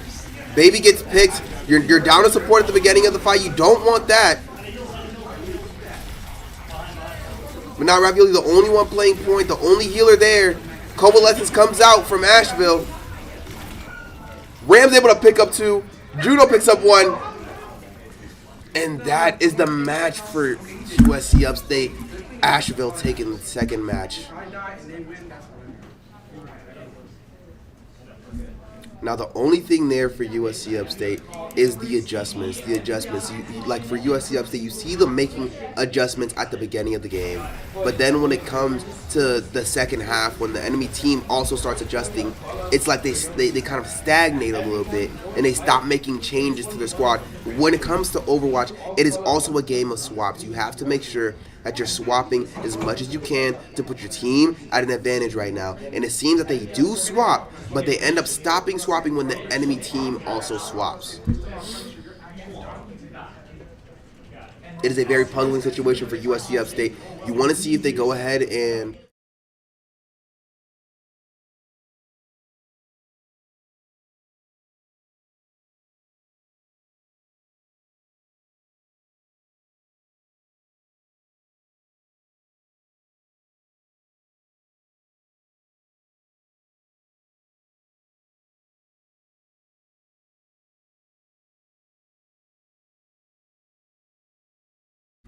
Baby gets picked. You're down to support at the beginning of the fight. You don't want that. But now Ravioli, the only one playing point, the only healer there. Coalescence comes out from Asheville. Ram's able to pick up 2. Judo picks up 1. And that is the match for USC Upstate. Asheville taking the second match. Now the only thing there for USC Upstate is the adjustments. Like for USC Upstate, you see them making adjustments at the beginning of the game. But then when it comes to the second half, when the enemy team also starts adjusting, it's like they kind of stagnate a little bit and they stop making changes to their squad. When it comes to Overwatch, it is also a game of swaps. You have to make sure that you're swapping as much as you can to put your team at an advantage right now. And it seems that they do swap, but they end up stopping swapping when the enemy team also swaps. It is a very puzzling situation for USC Upstate. You want to see if they go ahead and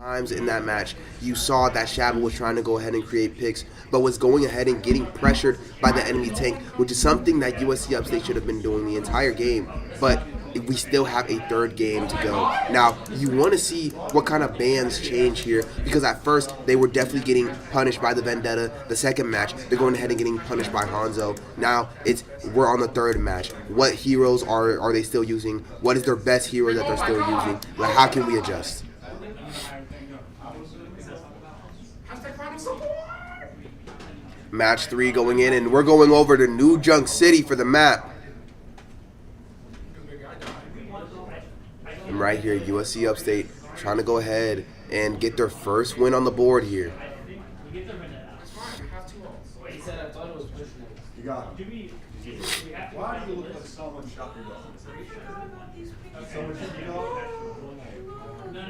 times in that match, you saw that Shabba was trying to go ahead and create picks, but was going ahead and getting pressured by the enemy tank, which is something that USC Upstate should have been doing the entire game. But we still have a third game to go. Now, you want to see what kind of bans change here, because at first, they were definitely getting punished by the Vendetta. The second match, they're going ahead and getting punished by Hanzo. Now, we're on the third match. What heroes are they still using? What is their best hero that they're still using? Like, how can we adjust? Match 3 going in, and we're going over to New Junk City for the map. And right here, USC Upstate trying to go ahead and get their first win on the board here. You got it. Why do you look like someone shot your dog? Someone shot your dog? No.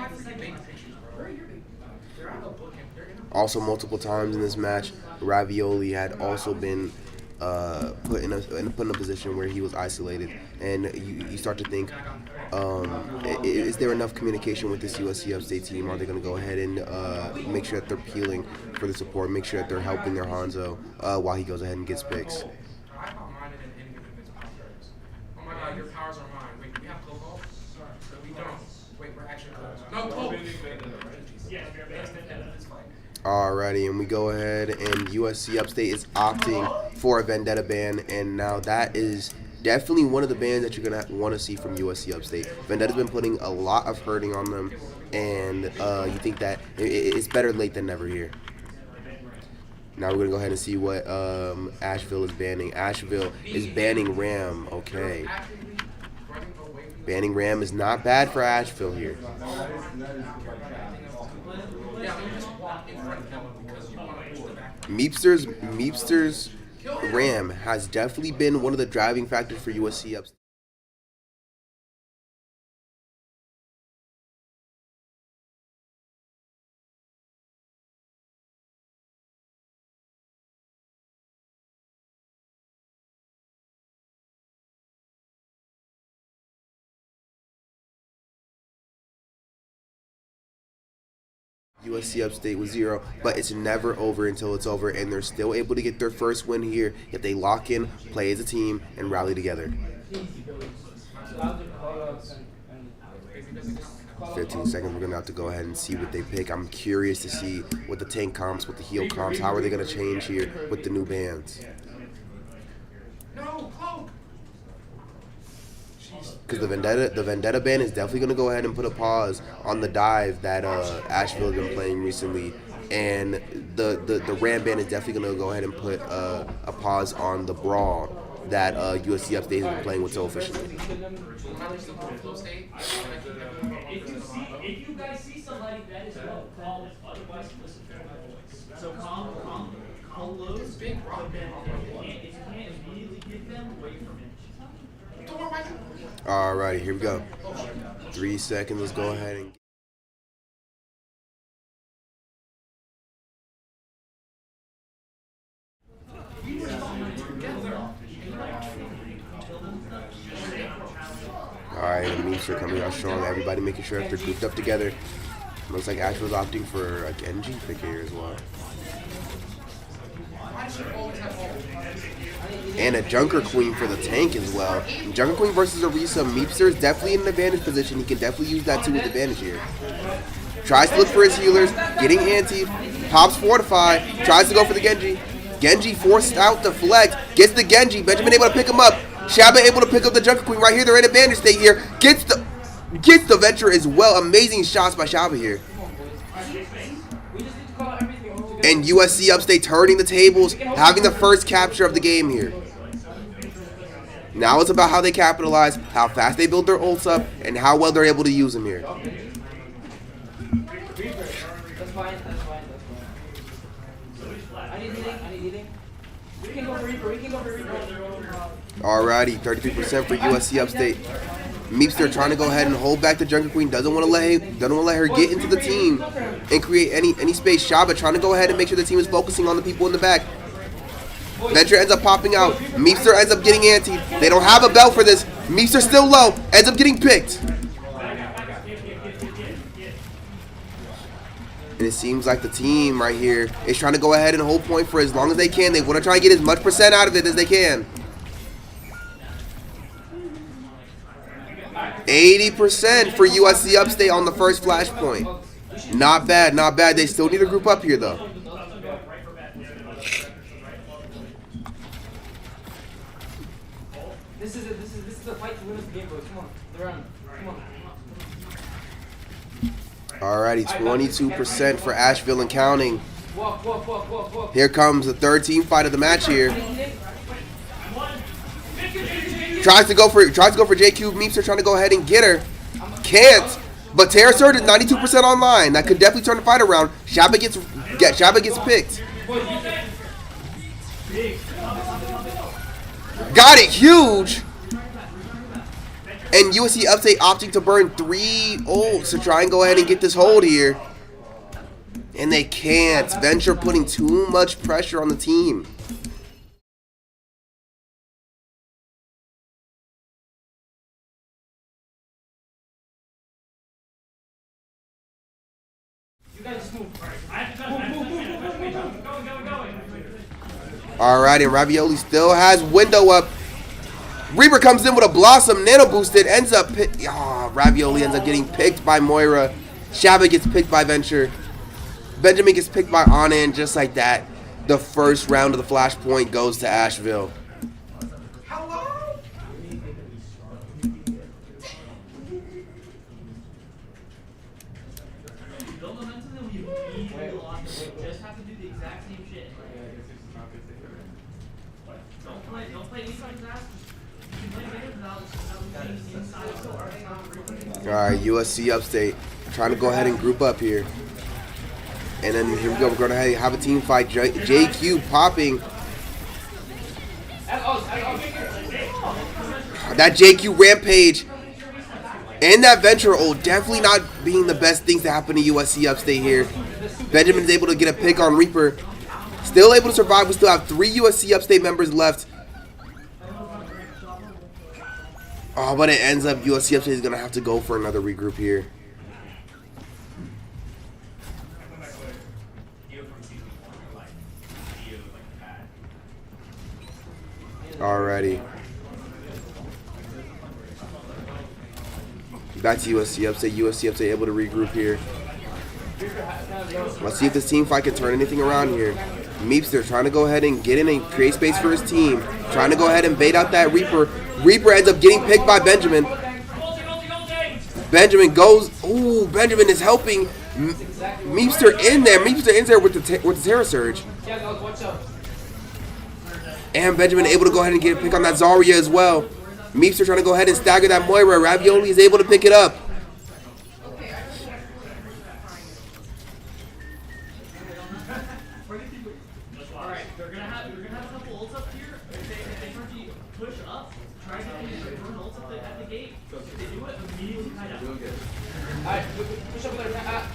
have to take big pictures, bro. They're out of book him. They're gonna Also, multiple times in this match, Ravioli had also been put in a position where he was isolated, and you start to think, is there enough communication with this USC Upstate team? Are they going to go ahead and make sure that they're peeling for the support, make sure that they're helping their Hanzo while he goes ahead and gets picks? I caught mine in any given defensive powers. Oh my god, your powers are mine. Wait, we have Coco? We don't. Wait, we're actually close. No, Coco! Alrighty, and we go ahead, and USC Upstate is opting for a Vendetta ban, and now that is definitely one of the bans that you're going to want to see from USC Upstate. Vendetta's been putting a lot of hurting on them, and you think that it's better late than never here. Now we're going to go ahead and see what Asheville is banning. Asheville is banning Ram. Okay. Banning Ram is not bad for Asheville here. Meepster's Ram has definitely been one of the driving factors for USC Upstate. USC Upstate with 0, but it's never over until it's over, and they're still able to get their first win here if they lock in, play as a team, and rally together. 15 seconds, we're going to have to go ahead and see what they pick. I'm curious to see what the tank comps, what the heal comps, how are they going to change here with the new bans. Because the Vendetta ban is definitely going to go ahead and put a pause on the dive that Asheville has been playing recently, and the Ram ban is definitely going to go ahead and put a pause on the brawl that USC Upstate has been playing with so efficiently. If you guys see somebody that is well, call it. Otherwise, listen to my voice. So calm lows, but then if you can't immediately get them away from it. Alrighty, here we go. 3 seconds. Let's go ahead and. Alright, the memes are coming out strong. Everybody making sure that they're grouped up together. Looks like Asheville's opting for a Genji pick here as well. And a Junker Queen for the tank as well. Junker Queen versus Orisa. Meepster is definitely in an advantage position. He can definitely use that too with advantage here. Tries to look for his healers, getting anti, pops Fortify, tries to go for the Genji. Genji forced out the flex, gets the Genji. Benjamin able to pick him up. Shaba able to pick up the Junker Queen right here. They're in advantage state here. Gets the Venture as well. Amazing shots by Shaba here. And USC Upstate turning the tables, having the first capture of the game here. Now it's about how they capitalize, how fast they build their ults up, and how well they're able to use them here. That's fine. I need healing. We can go for Reaper. Alrighty, 33% for USC Upstate. Meepster trying to go ahead and hold back the Junker Queen. Doesn't want to let her get into the team and create any space. Shaba trying to go ahead and make sure the team is focusing on the people in the back. Venture ends up popping out. Meepster ends up getting anti. They don't have a belt for this. Meepster still low. Ends up getting picked. And it seems like the team right here is trying to go ahead and hold point for as long as they can. They want to try and get as much percent out of it as they can. 80% for USC Upstate on the first flashpoint. Not bad, not bad. They still need to group up here, though. This is the fight to win this game, bro. Come on, they're on. Come on. Alrighty, 22% for Asheville and counting. Walk. Here comes the third team fight of the match here. Tries to go for JQ. Meepster trying to go ahead and get her. Can't. But Terra Surge is 92% online. That could definitely turn the fight around. Shaba gets picked. Got it huge. And USC Upstate opting to burn 3 ults to try and go ahead and get this hold here. And they can't. Venture putting too much pressure on the team. You guys just move. Alright, and Ravioli still has window up. Reaper comes in with a Blossom, nano boosted, ends up Ravioli ends up getting picked by Moira. Shabba gets picked by Venture. Benjamin gets picked by Anna, and just like that, the first round of the Flashpoint goes to Asheville. Just have to do the exact same shit. Don't play inside his ass. You can play without inside. Alright, USC Upstate trying to go ahead and group up here. And then here we go. We're going to have a team fight. JQ popping. That JQ Rampage and that Venture ult definitely not being the best things to happen to USC Upstate here. Benjamin's able to get a pick on Reaper. Still able to survive. We still have 3 USC Upstate members left. Oh, but it ends up USC Upstate is going to have to go for another regroup here. Alrighty. Back to USC Upstate. USC Upstate able to regroup here. Let's see if this team fight can turn anything around here. Meepster trying to go ahead and get in and create space for his team. Trying to go ahead and bait out that Reaper. Reaper ends up getting picked by Benjamin. Benjamin goes. Ooh, Benjamin is helping Meepster in there. Meepster in there with the Terror Surge. And Benjamin able to go ahead and get a pick on that Zarya as well. Meepster trying to go ahead and stagger that Moira. Ravioli is able to pick it up. Alright, you're gonna have a couple ults up here. If they start to push up, try to get burn ults up at the gate. If they do it, immediately kind of.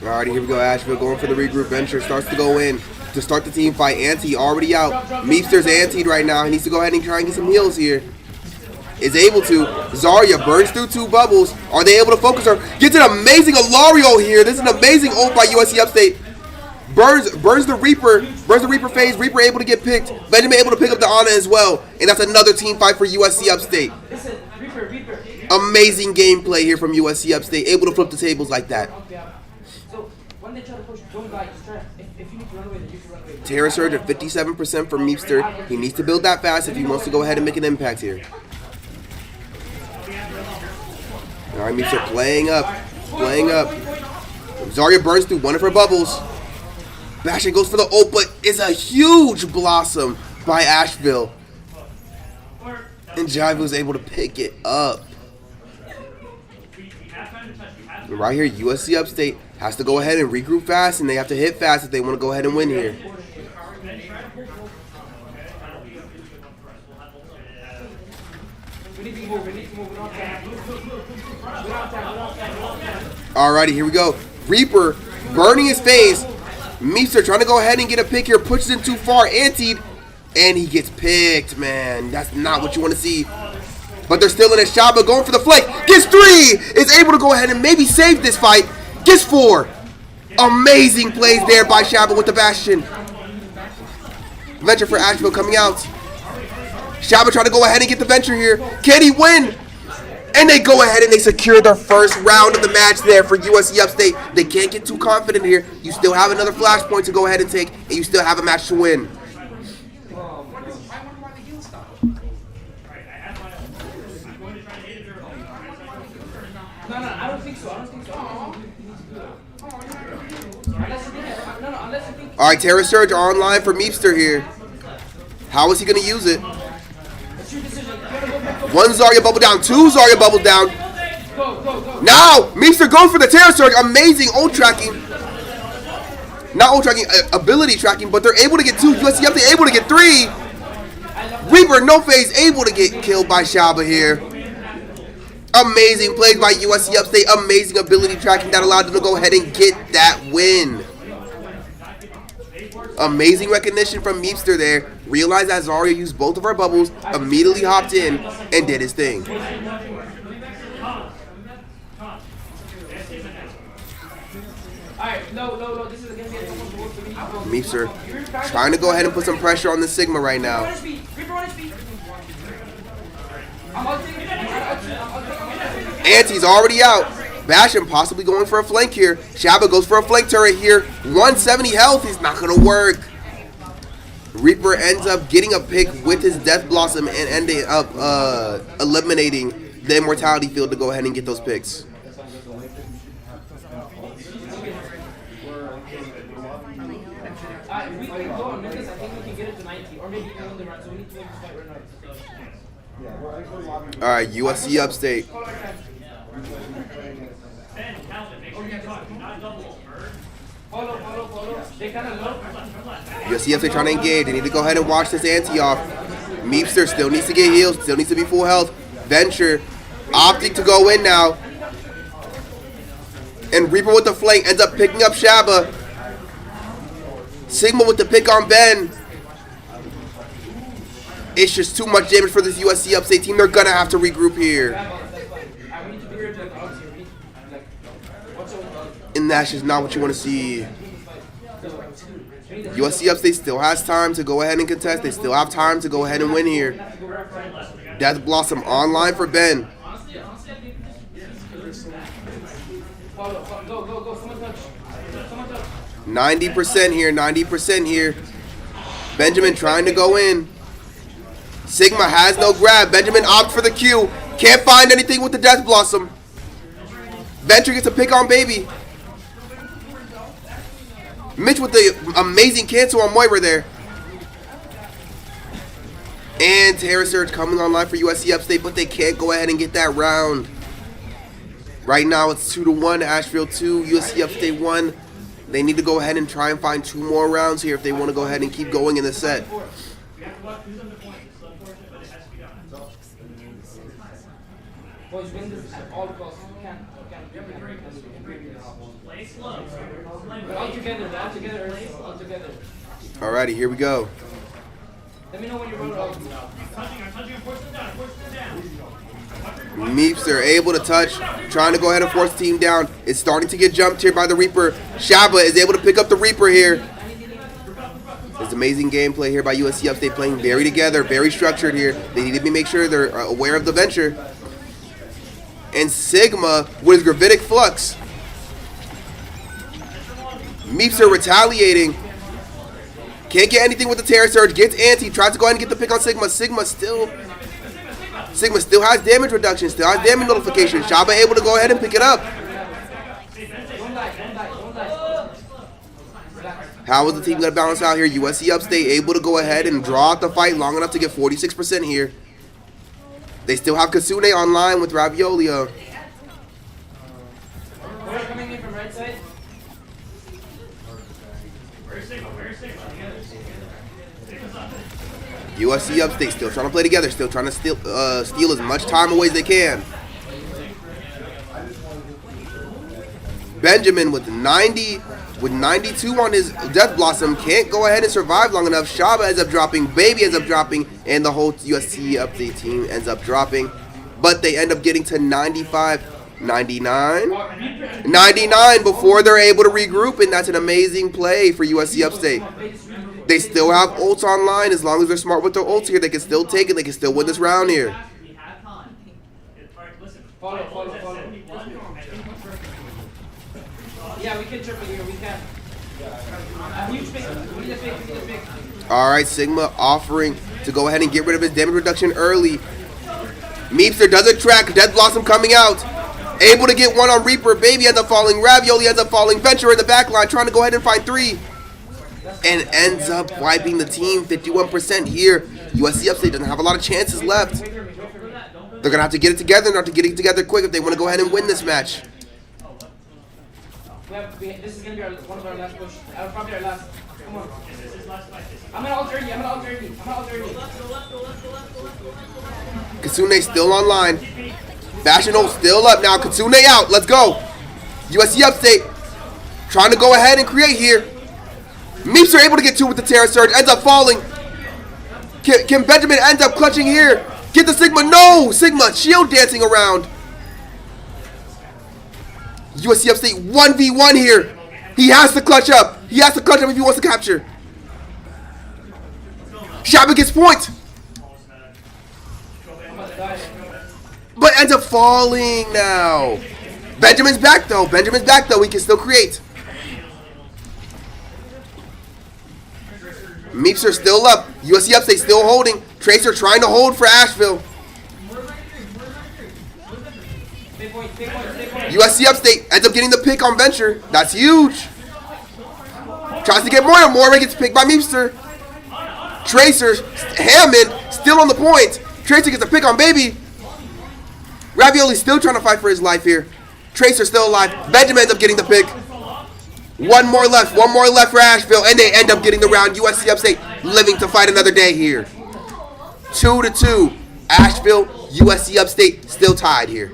Alrighty, here we go. Asheville going for the regroup. Venture starts to go in to start the team fight. Anti already out. Meepster's antied right now. He needs to go ahead and try and get some heals here. Is able to. Zarya burns through 2 bubbles. Are they able to focus her? Gets an amazing Alario here. This is an amazing ult by USC Upstate. Burns the Reaper. Burns the Reaper phase. Reaper able to get picked. Benjamin able to pick up the Ana as well. And that's another team fight for USC Upstate. Amazing gameplay here from USC Upstate. Able to flip the tables like that. So when they try to push, don't die. Just try. If you need to run away, then you can run away. Terror Surge at 57% from Meepster. He needs to build that fast if he wants to go ahead and make an impact here. Alright, Meepster playing up. Playing up. Zarya burns through one of her bubbles. Bastion goes for the ult, but it's a huge Blossom by Asheville. And Jive was able to pick it up. And right here, USC Upstate has to go ahead and regroup fast, and they have to hit fast if they want to go ahead and win here. Alrighty, here we go. Reaper burning his face. Meepster trying to go ahead and get a pick here. Pushes in too far. Antied. And he gets picked, man. That's not what you want to see. But they're still in a shot, but going for the flank. Gets 3. Is able to go ahead and maybe save this fight. Gets 4. Amazing plays there by Shabba with the Bastion. Venture for Asheville coming out. Shabba trying to go ahead and get the Venture here. Can he win? And they go ahead and they secure their first round of the match there for USC Upstate. They can't get too confident here. You still have another flashpoint to go ahead and take, and you still have a match to win. No, I don't think so. All right, Terror Surge online for Meepster here. How is he going to use it? 1 Zarya bubble down, 2 Zarya bubble down. Now, Meepster goes for the Terror Surge. Amazing ult tracking. Not ult tracking, ability tracking, but they're able to get 2. USC Upstate able to get 3. Reaper, no phase, able to get killed by Shabba here. Amazing plays by USC Upstate. Amazing ability tracking that allowed them to go ahead and get that win. Amazing recognition from Meepster there. Realized that Zaria used both of our bubbles, immediately hopped in, and did his thing. Alright, no, this is gonna be a someone's work for me. Meepster trying to go ahead and put some pressure on the Sigma right now. Auntie's already out. Bastion possibly going for a flank here. Shabba goes for a flank turret here. 170 health is not going to work. Reaper ends up getting a pick with his Death Blossom and ending up eliminating the Immortality field to go ahead and get those picks. We can go on minutes. I think we can get it to 90. Or maybe even the run. So we need to make this fight right now. All right, USC Upstate. USC Upstate trying to engage. They need to go ahead and watch this ante off. Meepster still needs to get healed. Still needs to be full health. Venture opting to go in now. And Reaper with the flank ends up picking up Shabba. Sigma with the pick on Ben. It's just too much damage for this USC Upstate team. They're going to have to regroup here. And that's just not what you want to see. USC Upstate still has time to go ahead and contest. They still have time to go ahead and win here. Death Blossom online for Ben. 90% here, 90% here. Benjamin trying to go in. Sigma has no grab. Benjamin opts for the Q. Can't find anything with the Death Blossom. Venture gets a pick on Baby. Mitch with the amazing cancel on Moira there. And Terra Surge coming online for USC Upstate, but they can't go ahead and get that round. Right now it's 2-1, Asheville 2, USC Upstate 1. They need to go ahead and try and find 2 more rounds here if they want to go ahead and keep going in the set. Boys, win this at all costs. All together. Alrighty, here we go. Let me know when you're rolling out. Meeps are able to touch, trying to go ahead and force the team down. It's starting to get jumped here by the Reaper. Shabba is able to pick up the Reaper here. There's amazing gameplay here by USC Upstate, playing very together, very structured here. They need to make sure they're aware of the venture. And Sigma with his Gravitic Flux. Meeps are retaliating. Can't get anything with the Terra Surge. Gets Anti. Tries to go ahead and get the pick on Sigma. Sigma still has damage reduction. Still has damage notification. Shabba able to go ahead and pick it up. How is the team going to balance out here? USC Upstate able to go ahead and draw out the fight long enough to get 46% here. They still have Kasune online with Raviolia. We're coming in from right side. USC Upstate still trying to play together, still trying to steal as much time away as they can. Benjamin with 92 on his Death Blossom can't go ahead and survive long enough. Shabba ends up dropping, Baby ends up dropping, and the whole USC Upstate team ends up dropping. But they end up getting to 95, 99 before they're able to regroup, and that's an amazing play for USC Upstate. They still have ults online. As long as they're smart with their ults here, they can still take it. They can still win this round here. Follow. Yeah, we can triple here. We can. Huge pick. We need a pick. All right, Sigma offering to go ahead and get rid of his damage reduction early. Meepster doesn't track. Death Blossom coming out. Able to get one on Reaper. Baby ends up falling. Ravioli ends up falling. Venture in the back line trying to go ahead and find 3. And ends up wiping the team. 51% here. USC Upstate doesn't have a lot of chances left. They're going to have to get it together and have to get it together quick if they want to go ahead and win this match. This is going to be one of our last push. Probably our last. Come on. I'm going to alter you. Kasune still online. Bashino still up now. Katsune out. Let's go. USC Upstate trying to go ahead and create here. Meeps are able to get 2 with the Terra Surge. Ends up falling. Can Benjamin ends up clutching here? Get the Sigma. No! Sigma shield dancing around. USC Upstate 1v1 here. He has to clutch up. He has to clutch up if he wants to capture. Shabba gets point. But ends up falling now. Benjamin's back though. Benjamin's back though. He can still create. Meeps are still up. USC Upstate still holding. Tracer trying to hold for Asheville. USC Upstate ends up getting the pick on Venture. That's huge. Tries to get Moira. Moira gets picked by Meepster. Tracer, Hammond, still on the point. Tracer gets a pick on Baby. Ravioli still trying to fight for his life here. Tracer still alive. Benjamin ends up getting the pick. One more left for Asheville, and they end up getting the round. USC Upstate living to fight another day here. 2-2. Asheville, USC Upstate still tied here.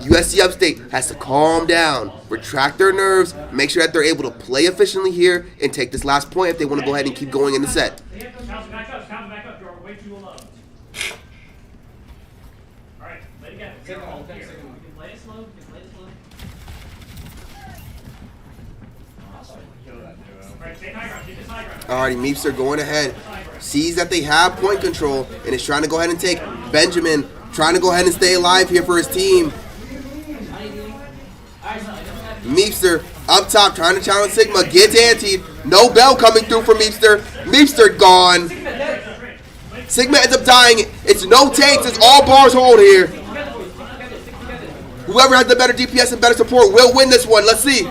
USC Upstate has to calm down, retract their nerves, make sure that they're able to play efficiently here, and take this last point if they want to go ahead and keep going in the set. Back up. You're way too low. Alright, play together. Here. You can play it slow. Alright, stay high ground. Keep this high ground. Alrighty, Meeps are going ahead. Sees that they have point control and is trying to go ahead and take Benjamin, trying to go ahead and stay alive here for his team. Meepster up top trying to challenge Sigma. Gets antied. No bell coming through for Meepster. Meepster gone. Sigma ends up dying. It's no takes. It's all bars hold here. Whoever has the better DPS and better support will win this one. Let's see.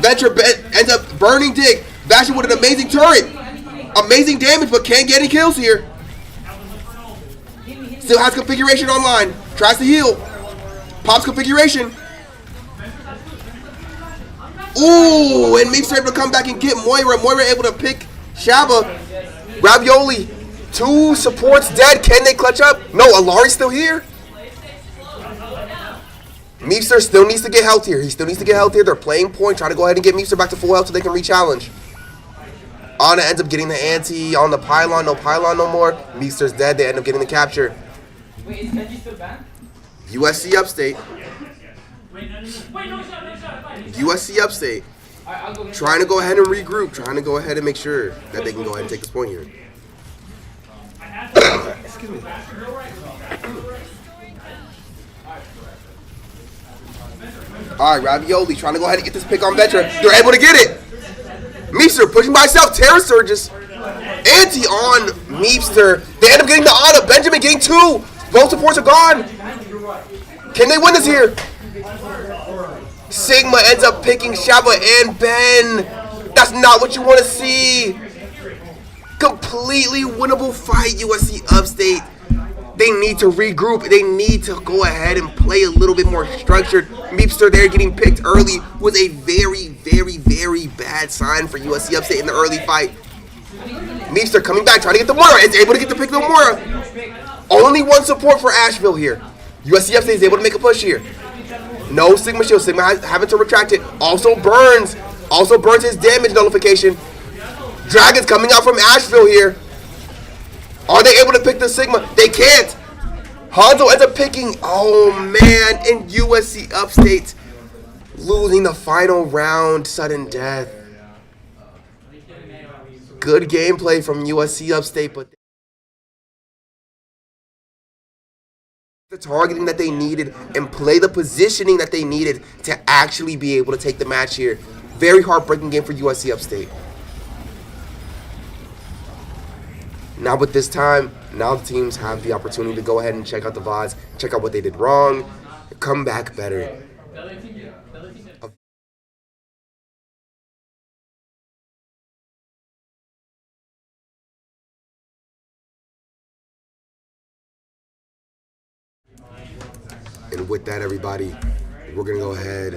Venture ends up burning Dig. Bastion with an amazing turret. Amazing damage, but can't get any kills here. Still has configuration online. Tries to heal. Pops configuration. Ooh, and Meeps able to come back and get Moira. Moira able to pick Shabba. Ravioli. 2 supports dead. Can they clutch up? No, Alari's still here. Meepster still needs to get healthier. He still needs to get healthier. They're playing point, trying to go ahead and get Meepster back to full health so they can re-challenge. Anna ends up getting the ante on the pylon. No pylon no more. Meepster's dead. They end up getting the capture. Wait, is Benji still banned? USC Upstate. USC Upstate. I'll go Trying to go ahead and regroup. Trying to go ahead and make sure that they can go ahead and take this point here. Excuse me. Alright, Ravioli trying to go ahead and get this pick on Venture. They're able to get it. Meepster pushing by himself. Terra Surges. Anti on Meepster. They end up getting the Anna. Benjamin getting 2. Both supports are gone. Can they win this here? Sigma ends up picking Shabba and Ben. That's not what you want to see. Completely winnable fight, USC Upstate. They need to regroup. They need to go ahead and play a little bit more structured. Meepster there getting picked early was a very, very, very bad sign for USC Upstate in the early fight. Meepster coming back, trying to get the Moira. Is able to get the pick the Moira. Only 1 support for Asheville here. USC Upstate is able to make a push here. No Sigma shield. Sigma having to retract it. Also burns his damage notification. Dragons coming out from Asheville here. Are they able to pick the Sigma? They can't. Hanzo ends up picking. Oh man, and USC Upstate losing the final round. Sudden death. Good gameplay from USC Upstate, but the targeting that they needed and play the positioning that they needed to actually be able to take the match here. Very heartbreaking game for USC Upstate. Now with this time, now the teams have the opportunity to go ahead and check out the VODs, check out what they did wrong, come back better. And with that, everybody, we're going to go ahead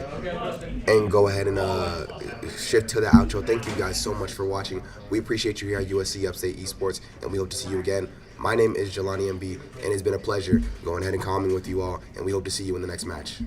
and shift to the outro. Thank you guys so much for watching. We appreciate you here at USC Upstate Esports, and we hope to see you again My name is Jelani MB, and it's been a pleasure going ahead and calming with you all, and we hope to see you in the next match.